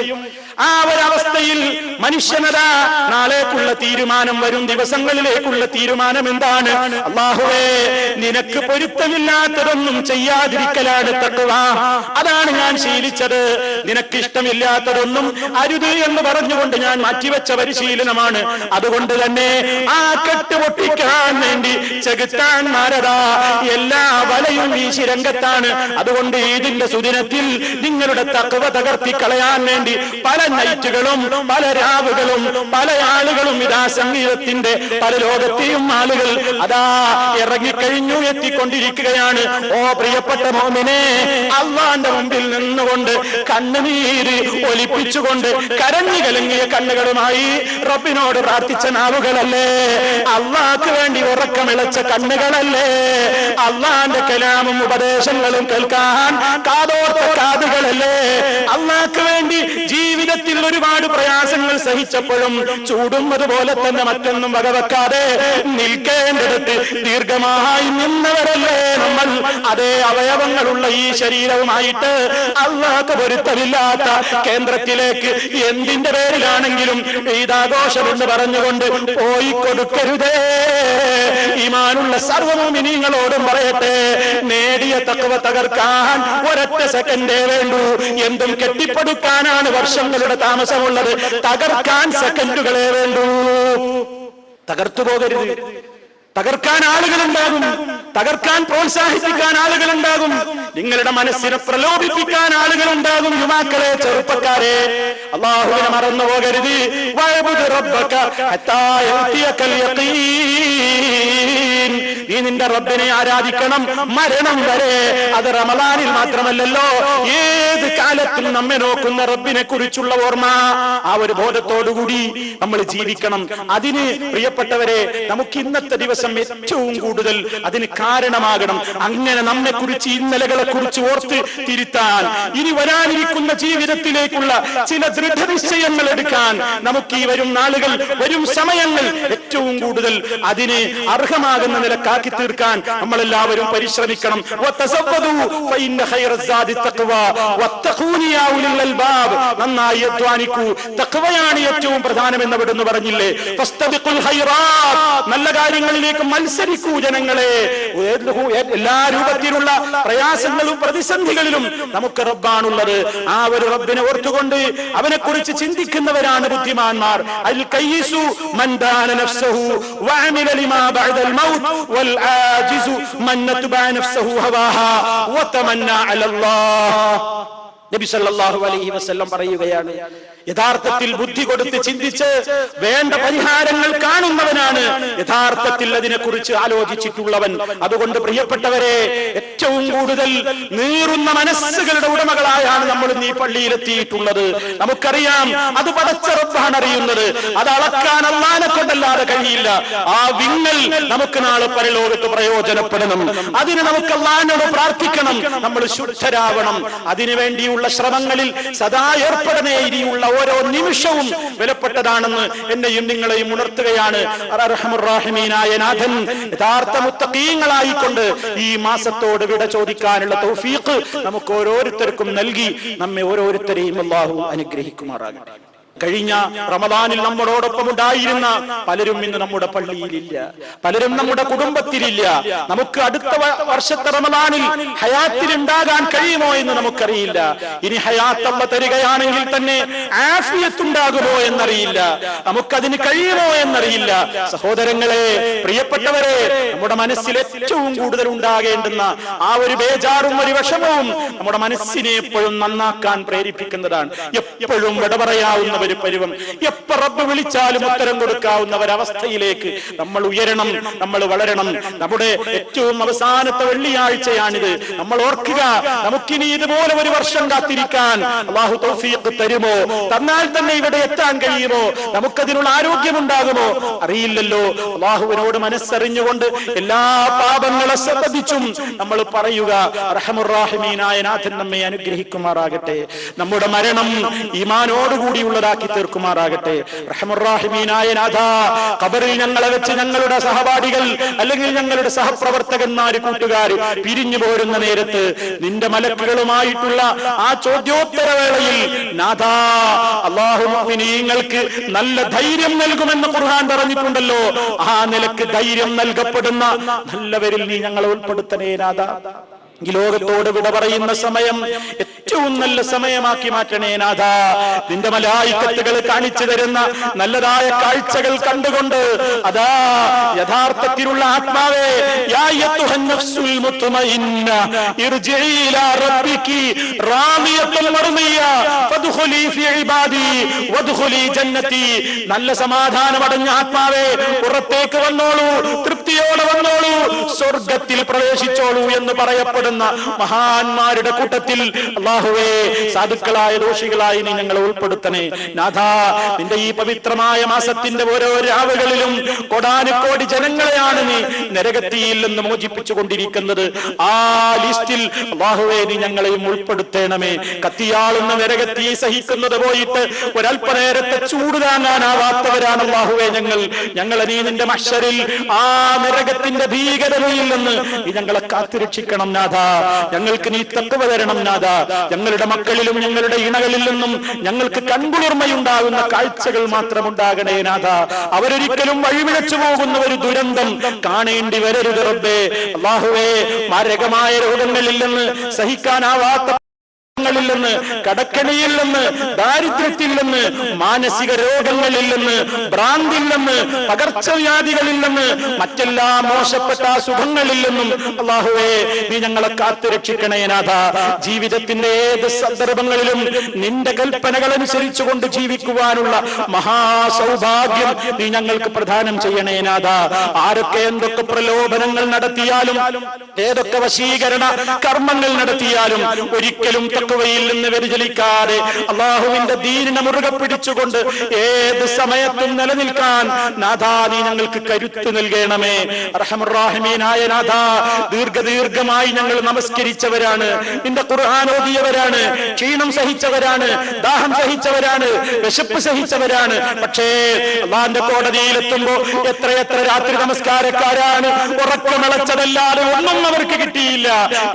ആ ഒരവസ്ഥയിൽ മനുഷ്യനതാ നാളേക്കുള്ള തീരുമാനം, വരും ദിവസങ്ങളിലേക്കുള്ള തീരുമാനം എന്താണ്? അല്ലാഹുവേ, നിനക്ക് പൊരുത്തമില്ലാത്തതൊന്നും ചെയ്യാതിരിക്കലാണ് തഖ്വ. അതാണ് ഞാൻ ശീലിച്ചത്. നിനക്ക് ഇഷ്ടമില്ലാത്തതൊന്നും അരുത് എന്ന് പറഞ്ഞുകൊണ്ട് ഞാൻ മാറ്റിവെച്ച പരിശീലനമാണ്. അതുകൊണ്ട് തന്നെ ആ കെട്ടുപൊട്ടിക്കാൻ വേണ്ടി ചെകുത്താന്മാരതാ എല്ലാ വലയും വീശി രംഗത്താണ്. അതുകൊണ്ട് ഈദിന്റെ സുദിനത്തിൽ നിങ്ങളുടെ തഖ്വ തകർത്തിക്കളയാൻ വേണ്ടി പല നൈറ്റുകളും പല രാവുകളും പല ആളുകളും ഇതാ സംഗീതത്തിന്റെ പല ലോകത്തെയും ആളുകൾ അതാ ഇറങ്ങിക്കഴിഞ്ഞു, എത്തിക്കൊണ്ടിരിക്കുകയാണ്. ഓ പ്രിയപ്പെട്ട മോമിനെ, അള്ളാന്റെ മുമ്പിൽ നിന്നുകൊണ്ട് കണ്ണുനീര് ഒലിപ്പിച്ചുകൊണ്ട് കരഞ്ഞു കലങ്ങിയ കണ്ണുകളുമായി റബ്ബിനോട് പ്രാർത്ഥിച്ച നാവുകളല്ലേ? അള്ളാഹ്ക്ക് വേണ്ടി ഉറക്കമിളച്ച കണ്ണുകളല്ലേ? അള്ളാന്റെ കലാമും ഉപദേശങ്ങളും കേൾക്കാൻ കാതോർത്ത കാതുകളല്ലേ? അള്ളാഹ്ക്ക് വേണ്ടി ജീവിതത്തിൽ ഒരുപാട് പ്രയാസങ്ങൾ സഹിച്ചപ്പോഴും ചൂടുന്നതുപോലെ തന്നെ മറ്റൊന്നും വകവെക്കാതെ നിൽക്കേണ്ടടുത്ത് ദീർഘമായി നിന്നവരല്ലേ നമ്മൾ? അതേ അവയവങ്ങളുള്ള ഈ ശരീരവുമായിട്ട് അള്ളാഹ്ക്ക് പൊരുത്തമില്ലാത്ത കേന്ദ്രത്തിലേക്ക് എന്തിന്റെ പേരിലാണെങ്കിലും ഈദാഘോഷം എന്ന് പറഞ്ഞുകൊണ്ട് പോയി കൊടുക്കരുതേ. ഈമാനുള്ള സർവ്വ മുഅ്മിനീങ്ങളോടും പറയട്ടെ, നേടിയ തഖ്വ തകർക്കാൻ ഒരൊറ്റ സെക്കൻഡേ വേണ്ടൂ. എന്തും കെട്ടിപ്പടുക്കാനാണ് വർഷങ്ങളുടെ താമസമുള്ളത്, തകർക്കാൻ സെക്കൻഡുകളെ വേണ്ടൂ. തകർത്തു പോകരുത്. തകർക്കാൻ ആളുകളുണ്ടാകും, തകർക്കാൻ പ്രോത്സാഹിപ്പിക്കാൻ ആളുകളുണ്ടാകും, നിങ്ങളുടെ മനസ്സിനെ പ്രലോഭിപ്പിക്കാൻ ആളുകളുണ്ടാകും. യുവാക്കളെ, ചെറുപ്പക്കാരെ, അല്ലാഹുവിനെ മറന്നു പോകരുത്. വഅബ്ദു റബ്ബക ഹത്താ യഅതിയകൽ യഖീൻ. നീ നിന്റെ റബ്ബിനെ ആരാധിക്കണം മരണം വരെ. അത് റമളാനിൽ മാത്രമല്ലല്ലോ, ഏത് കാലത്തും നമ്മെ നോക്കുന്ന റബ്ബിനെ കുറിച്ചുള്ള ഓർമ്മ, ആ ഒരു ബോധത്തോടുകൂടി നമ്മൾ ജീവിക്കണം. അതിന് പ്രിയപ്പെട്ടവരെ, നമുക്ക് ഇന്നത്തെ ദിവസം ഏറ്റവും കൂടുതൽ അതിന് കാരണമാകണം. അങ്ങനെ നമ്മെ കുറിച്ച്, ഇന്നലകളെ കുറിച്ച് ഓർത്ത് തിരുത്താൻ, ഇനി വരാനിരിക്കുന്ന ജീവിതത്തിലേക്കുള്ള ചില ദൃഢനിശ്ചയങ്ങൾ എടുക്കാൻ നമുക്ക് ഈ വരും നാളുകൾ, വരും സമയങ്ങൾ ഏറ്റവും കൂടുതൽ അതിന് അർഹമാകുന്ന നിലക്കാക്കി തീർക്കാൻ നമ്മളെല്ലാവരും പരിശ്രമിക്കണം. നന്നായി അധ്വാനിക്കൂ. തഖ്വയാണ് ഏറ്റവും പ്രധാനമെന്ന് അവിടുന്ന് പറഞ്ഞില്ലേ? നല്ല കാര്യങ്ങളിലേക്ക് മത്സരിക്കൂ ജനങ്ങളെ. എല്ലാ രൂപത്തിലുള്ള പ്രയാസങ്ങളും പ്രതിസന്ധികളിലും നമുക്ക് റബ്ബാണുള്ളത്. ആ ഒരു റബ്ബിനെ ഓർത്തുകൊണ്ട് അവനെ കുറിച്ച് ചിന്തിക്കുന്നവരാണ് ബുദ്ധിമാന്മാർ. അൽ കയ്യിസു മൻ ദാന നഫ്സഹു വഅമില ലിമാ ബഅദൽ മൗത്ത് വൽ ആജിസു മൻ നത്ബഅ നഫ്സഹു ഹവാഹാ വതമന്ന അലല്ലാഹ്. നബി സല്ലല്ലാഹു അലൈഹി വസല്ലം പറയുകയാണ്, യഥാർത്ഥത്തിൽ ബുദ്ധി കൊടുത്ത് ചിന്തിച്ച് വേണ്ട പരിഹാരങ്ങൾ കാണുന്നവനാണ് യഥാർത്ഥത്തിൽ അതിനെക്കുറിച്ച് ആലോചിച്ചിട്ടുള്ളവൻ. അതുകൊണ്ട് പ്രിയപ്പെട്ടവരെ, ഏറ്റവും കൂടുതൽ നീറുന്ന മനസ്സുകളുടെ ഉടമകളായാണ് നമ്മൾ ഈ പള്ളിയിലെത്തിയിട്ടുള്ളത്. നമുക്കറിയാം, അത് പടച്ച റബ്ബാണ് അറിയുന്നത്. അത് അളക്കാൻ അല്ലാഹനെ കൊണ്ടല്ലാതെ കഴിയില്ല. ആ വിങ്ങൽ നമുക്ക് നാളെ പരലോകത്ത് പ്രയോജനപ്പെടണം. അതിന് നമുക്ക് അല്ലാഹനോട് പ്രാർത്ഥിക്കണം. നമ്മൾ ശുദ്ധരാവണം. അതിനുവേണ്ടിയുള്ള ശ്രമങ്ങളിൽ സദാ ഏർപ്പെടണേരിയുള്ള ഓരോ നിമിഷവും വിലപ്പെട്ടതാണെന്ന് എന്നെയും നിങ്ങളെയും ഉണർത്തുകയാണ് അർഹമുർ റഹീമീനായ നാഥൻ. യഥാർത്ഥ മുത്തഖീങ്ങളായിക്കൊണ്ട് ഈ മാസത്തോട് വിട ചോദിക്കാനുള്ള തൗഫീഖ് നമുക്ക് ഓരോരുത്തർക്കും നൽകി നമ്മെ ഓരോരുത്തരെയും അല്ലാഹു അനുഗ്രഹിക്കുമാറാകട്ടെ. കഴിഞ്ഞ റമദാനിൽ നമ്മളോടൊപ്പം ഉണ്ടായിരുന്ന പലരും ഇന്ന് നമ്മുടെ പള്ളിയിലില്ല, പലരും നമ്മുടെ കുടുംബത്തിലില്ല. നമുക്ക് അടുത്ത വർഷത്തെ റമദാനിൽ ഹയാത്തിൽ ഉണ്ടാകാൻ കഴിയുമോ എന്ന് നമുക്കറിയില്ല. ഇനി ഹയാത്ത് അല്ലാഹ് തരികയാണെങ്കിൽ തന്നെ ആഫിയത്ത് ഉണ്ടാകുമോ എന്നറിയില്ല. നമുക്കതിന് കഴിയുമോ എന്നറിയില്ല. സഹോദരങ്ങളെ, പ്രിയപ്പെട്ടവരെ, നമ്മുടെ മനസ്സിൽ ഏറ്റവും കൂടുതൽ ഉണ്ടാകേണ്ടുന്ന ആ ഒരു ബേജാറും ഒരു വിഷമവും നമ്മുടെ മനസ്സിനെ എപ്പോഴും നന്നാക്കാൻ പ്രേരിപ്പിക്കുന്നതാണ്. എപ്പോഴും വിട പറയാവുന്ന ഒരു പരുവം, എപ്പോ റബ്ബ് വിളിച്ചാലും ഉത്തരം കൊടുക്കാവുന്ന ഒരവസ്ഥയിലേക്ക് നമ്മൾ ഉയരണം, നമ്മൾ വളരണം. നമ്മുടെ ഏറ്റവും അവസാനത്തെ വെള്ളിയാഴ്ചയാണിത്. നമ്മൾ ഓർക്കുക, നമുക്കിനി ഇതുപോലെ ഒരു വർഷം കാത്തിരിക്കാൻ അല്ലാഹു തൗഫീഖ് തരുമോ? തന്നാൽ തന്നെ ഇവിടെ എത്താൻ കഴിയുമോ? നമുക്കതിനുള്ള ആരോഗ്യമുണ്ടാകുമോ? അറിയില്ലല്ലോ. അല്ലാഹുവിനോട് മനസ്സറിഞ്ഞുകൊണ്ട് എല്ലാ പാപങ്ങളെ ശ്രദ്ധിച്ചും നമ്മൾ പറയുക, അർഹമുർ റഹീമീനായ നാഥൻ നമ്മെ അനുഗ്രഹിക്കുമാറാകട്ടെ. നമ്മുടെ മരണം ഈമാനോടുകൂടിയുള്ളതാക്കി തീർക്കുമാറാകട്ടെ. റഹ്മത്തുർ റഹീമീനായ നാഥാ, ഖബറിൽ ഞങ്ങളെ വെച്ച് ഞങ്ങളുടെ സഹപാഠികൾ അല്ലെങ്കിൽ ഞങ്ങളുടെ സഹപ്രവർത്തകന്മാര്, കൂട്ടുകാർ പിരിഞ്ഞു പോരുന്ന നേരത്ത് നിന്റെ മലക്കുകളുമായിട്ടുള്ള ആ ചോദ്യോത്തരവേളയിൽ നാഥാ, അല്ലാഹു മുഅ്മിനീങ്ങൾക്ക് നല്ല ധൈര്യം നൽകുമെന്ന് ഖുർആൻ പറഞ്ഞിട്ടുണ്ടല്ലോ. ആ നിലക്ക് ധൈര്യം നൽകപ്പെടുന്ന നല്ലവരിൽ നീ ഞങ്ങളെ ഉൾപ്പെടുത്തണേ നാഥാ. ഈ ലോകത്തോട് വിട പറയുന്ന സമയം ഏറ്റവും നല്ല സമയമാക്കി മാറ്റണേ നാഥാ. നിന്റെ മലായിക്കത്തുകൾ കാണിച്ചു തരുന്ന നല്ലതായ കാഴ്ചകൾ കണ്ടുകൊണ്ട് അതാ യഥാർത്ഥത്തിലുള്ള ആത്മാവേ, യാ അയ്യുഹൻ നഫ്സുൽ മുത്മഇന്ന ഇർജിഇ ഇലാ റബ്ബികി റാദിയത്തുൻ മർദിയ ഫദ്ഖുലി ഫീ ഇബാദി വദ്ഖുലി ജന്നതി. നല്ല സമാധാനമടഞ്ഞ ആത്മാവേ, പുറത്തേക്ക് വന്നോളൂ, തൃപ്തിയോടെ വന്നോളൂ, സ്വർഗ്ഗത്തിൽ പ്രവേശിച്ചോളൂ എന്ന് പറയപ്പെടും മഹാന്മാരുടെ കൂട്ടത്തിൽ അല്ലാഹുവേ, സാധുക്കളായ ദോഷികളായി നീ ഞങ്ങളെ ഉൾപ്പെടുത്തണേ നാഥാ. നിന്റെ ഈ പവിത്രമായ മാസത്തിന്റെ ഓരോ രാവുകളിലും കോടാനുകോടി ജനങ്ങളെയാണ് നീ നരകത്തിയിൽ നിന്ന് മോചിപ്പിച്ചു കൊണ്ടിരിക്കുന്നത്. ആ ലിസ്റ്റിൽ അല്ലാഹുവേ നീ ഞങ്ങളെയും ഉൾപ്പെടുത്തണമേ. കത്തിയാളുന്ന നരകത്തിയെ സഹിക്കുന്നത് പോയിട്ട് ഒരല്പനേരത്തെ ചൂട് താങ്ങാനാവാത്തവരാണ് അല്ലാഹുവേ ഞങ്ങളെ നീ നിന്റെ മഹ്ശറിൽ ആ നരകത്തിന്റെ ഭീകരതയിൽ നിന്ന് നീ ഞങ്ങളെ കാത്തുരക്ഷിക്കണം നാഥ. ഞങ്ങൾക്ക് നീ തഖ്വ തരണം നാഥാ. ഞങ്ങളുടെ മക്കളിലും ഞങ്ങളുടെ ഇണകളിൽ നിന്നും ഞങ്ങൾക്ക് കൺകുളിർമയുണ്ടാകുന്ന കാഴ്ചകൾ മാത്രം ഉണ്ടാകണേ നാഥാ. അവരൊരിക്കലും വഴിവിഴച്ചു പോകുന്ന ഒരു ദുരന്തം കാണേണ്ടി വരരുത് റബ്ബേ. അല്ലാഹുവേ, മാരകമായ രോഗങ്ങളിൽ നിന്ന്, സഹിക്കാനാവാത്ത ിൽ നിന്ന്, കടക്കണിയിൽ നിന്ന്, ദാരിദ്ര്യത്തിൽ നിന്ന്, മാനസിക രോഗങ്ങളിൽ നിന്ന്, ഭ്രാന്തിൽ നിന്ന്, പകർച്ചവ്യാധികളിൽ നിന്ന്, മറ്റെല്ലാ മോശപ്പെട്ട സുഖങ്ങളിൽ നിന്നും അല്ലാഹുവേ നീ ഞങ്ങളെ കാത്തുരക്ഷിക്കണേ നാഥാ. ജീവിതത്തിന്റെ ഏത് സന്ദർഭങ്ങളിലും നിന്റെ കൽപ്പനകൾ അനുസരിച്ചുകൊണ്ട് ജീവിക്കുവാനുള്ള മഹാസൗഭാഗ്യം നീ ഞങ്ങൾക്ക് പ്രദാനം ചെയ്യണേ നാഥാ. ആരൊക്കെ എന്തൊക്കെ പ്രലോഭനങ്ങൾ നടത്തിയാലും, ഏതൊക്കെ വശീകരണ കർമ്മങ്ങൾ നടത്തിയാലും ഒരിക്കലും തഖ്വയിൽ നിന്ന് വ്യതിചലിക്കാതെ അല്ലാഹുവിന്റെ ദീനിനെ മുറുകെ പിടിച്ചുകൊണ്ട് ഏത് സമയത്തും നിലനിൽക്കാൻ നാഥാ നീ ഞങ്ങൾക്ക് കരുത്ത് നൽകണമേ. അർഹമുർ റഹീമീനായ നാഥാ, ദീർഘമായി ഞങ്ങൾ നമസ്കരിച്ചവരാണ്, നിന്റെ ഖുർആൻ ഓതിയവരാണ്, ക്ഷീണം സഹിച്ചവരാണ്, ദാഹം സഹിച്ചവരാണ്, വിശപ്പ് സഹിച്ചവരാണ്. പക്ഷേ അല്ലാഹുവിന്റെ കോടതിയിലെത്തുമ്പോ എത്രയെത്ര രാത്രി നമസ്കാരക്കാരാണ് ഉറക്കമിളച്ചതല്ലാതെ ഒന്നും അവർക്ക് കിട്ടിയില്ല.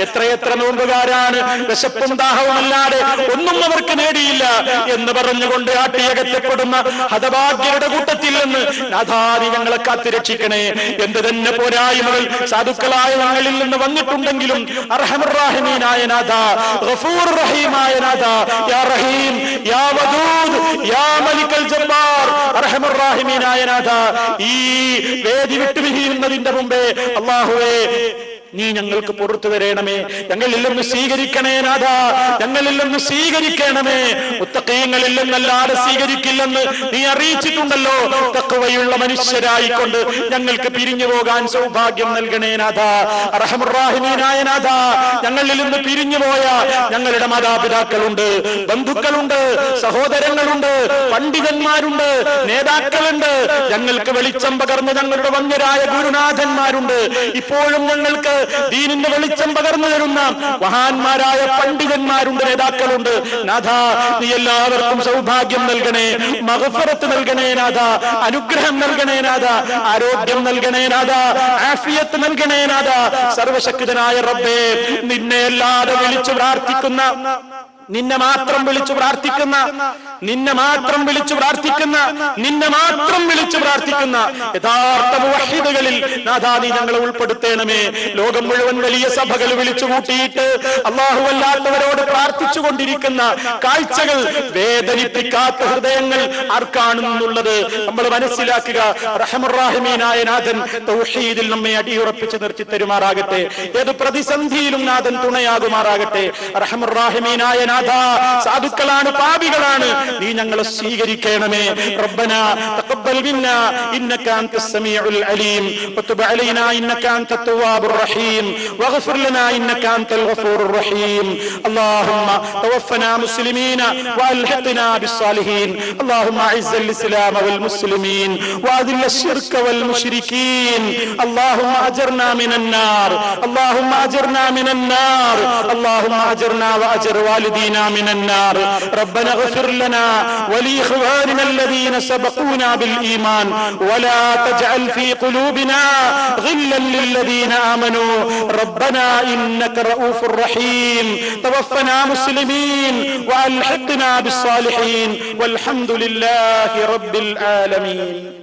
എത്രയെത്ര നോമ്പുകാരാണ് വിശപ്പും ദാഹവുമല്ലാതെ ഒന്നും അവർക്ക് നേടിയില്ല എന്ന് പറഞ്ഞുകൊണ്ട് ആട്ടിയകറ്റപ്പെടുന്ന ഹതഭാഗ്യരുടെ കൂട്ടത്തിൽ നിന്ന് നാഥാ നീ ഞങ്ങളെ കാത്തുരക്ഷിക്കണേ. എന്ത് തന്നെ പോരായ്മകൾ സാധുക്കളായ ഞങ്ങളിൽ നിന്ന് വന്നിട്ടുണ്ടെങ്കിലും അർഹമുർ റഹീമീനായ നാഥാ, ഗഫൂർ റഹീമായ നാഥാ, യാ റഹീം, യാ വദൂദ്, യാ മലിക്കൽ ജബ്ബാർ, അർഹമുർ റഹീമീനായ നാഥാ, ഈ വേദി വിട്ടുപിരിയുന്നതിന്റെ മുമ്പേ അല്ലാഹുവേ നീ ഞങ്ങൾക്ക് പുറത്തു തരണമേ, ഞങ്ങളിൽ നിന്ന് സ്വീകരിക്കണേ നാഥ, ഞങ്ങളിൽ നിന്ന് സ്വീകരിക്കണമേ. മുത്തഖീങ്ങളിൽ നിന്നല്ലാതെ സ്വീകരിക്കില്ലെന്ന് നീ അറിയിച്ചിട്ടുണ്ടല്ലോ. തഖ്വയുള്ള മനുഷ്യരായിക്കൊണ്ട് ഞങ്ങൾക്ക് പിരിഞ്ഞു പോകാൻ സൗഭാഗ്യം നൽകണേ നാഥ. അർഹമുർ റഹീമീനായ നാഥ, ഞങ്ങളിൽ നിന്ന് പിരിഞ്ഞുപോയ ഞങ്ങളുടെ മാതാപിതാക്കളുണ്ട്, ബന്ധുക്കളുണ്ട്, സഹോദരങ്ങളുണ്ട്, പണ്ഡിതന്മാരുണ്ട്, നേതാക്കളുണ്ട്, ഞങ്ങൾക്ക് വെളിച്ചം പകർന്ന് ഞങ്ങളുടെ വന്യരായ ഗുരുനാഥന്മാരുണ്ട്, ഇപ്പോഴും ഞങ്ങൾക്ക് ദീനിന്റെ വെളിച്ചം പകർന്നു തരുന്ന മഹാന്മാരായ പണ്ഡിതന്മാരുണ്ട്, നേതാക്കളുണ്ട്. നാഥ, നീ എല്ലാവർക്കും സൗഭാഗ്യം നൽകണേ, മഗ്ഫിറത്ത് നൽകണേ നാഥ, അനുഗ്രഹം നൽകണേ നാഥ, ആരോഗ്യം നൽകണേ നാഥ, ആഫിയത്ത് നൽകണേ നാഥ. സർവശക്തനായ റബ്ബേ, നിന്നെ അല്ലാതെ വിളിച്ചു പ്രാർത്ഥിക്കുന്ന, നിന്നെ മാത്രം വിളിച്ചു പ്രാർത്ഥിക്കുന്ന, നിന്നെ മാത്രം വിളിച്ചു പ്രാർത്ഥിക്കുന്ന, നിന്നെ മാത്രം വിളിച്ചു പ്രാർത്ഥിക്കുന്ന യഥാർത്ഥ മുവഹ്ഹിദുകളിൽ നാഥാ നീ ഞങ്ങളെ ഉൾപ്പെടുത്തണമേ. ലോകം മുഴുവൻ വലിയ സഭകൾ വിളിച്ചു കൂട്ടിയിട്ട് അല്ലാഹു അല്ലാത്തവരോട് പ്രാർത്ഥിച്ചു കൊണ്ടിരിക്കുന്ന കാഴ്ചകൾ, വേദനിപ്പിക്കാത്ത ഹൃദയങ്ങൾ ആർക്കാണെന്നുള്ളത് നമ്മൾ മനസ്സിലാക്കുക. റഹ്മർ റഹീമീനായ നാഥൻ തൗഹീദിൽ നമ്മെ അടിയുറപ്പിച്ച് നിർത്തി തരുമാറാകട്ടെ. ഏത് പ്രതിസന്ധിയിലും നാഥൻ തുണയാകുമാറാകട്ടെ. റഹ്മർ റഹീമീനായ നാഥ, സാധുക്കളാണ്, പാപികളാണ്, നീ ഞങ്ങളെ സ്വീകരിക്കണമേ. റബ്ബനാ തഖബ്ബൽ മിന്നാ ഇന്നക അൻതസ് സമീഉൽ അലീം വതുബ് അലൈനാ ഇന്നക അൻതത് തവ്വാബുർ റഹീം വഗ്ഫിർ ലനാ ഇന്നക അൻതൽ ഗഫൂറുർ റഹീം. അല്ലാഹുമ്മ തവഫനാ മുസ്ലിമീന വഅൽഹിഖ്നാ ബിസ്സാലിഹീൻ. അല്ലാഹുമ്മ അഇസ്സൽ ഇസ്ലാമ വൽ മുസ്ലിമീൻ വഅദില്ല الشرك والمشركين. اللهم أجرنا من النار، اللهم أجرنا من النار، اللهم أجرنا وأجر والدينا من النار. ربنا اغفر لنا ولإخواننا الذين سبقونا بالإيمان ولا تجعل في قلوبنا غلا للذين آمنوا ربنا إنك رؤوف رحيم. توفنا مسلمين وألحقنا بالصالحين والحمد لله رب العالمين.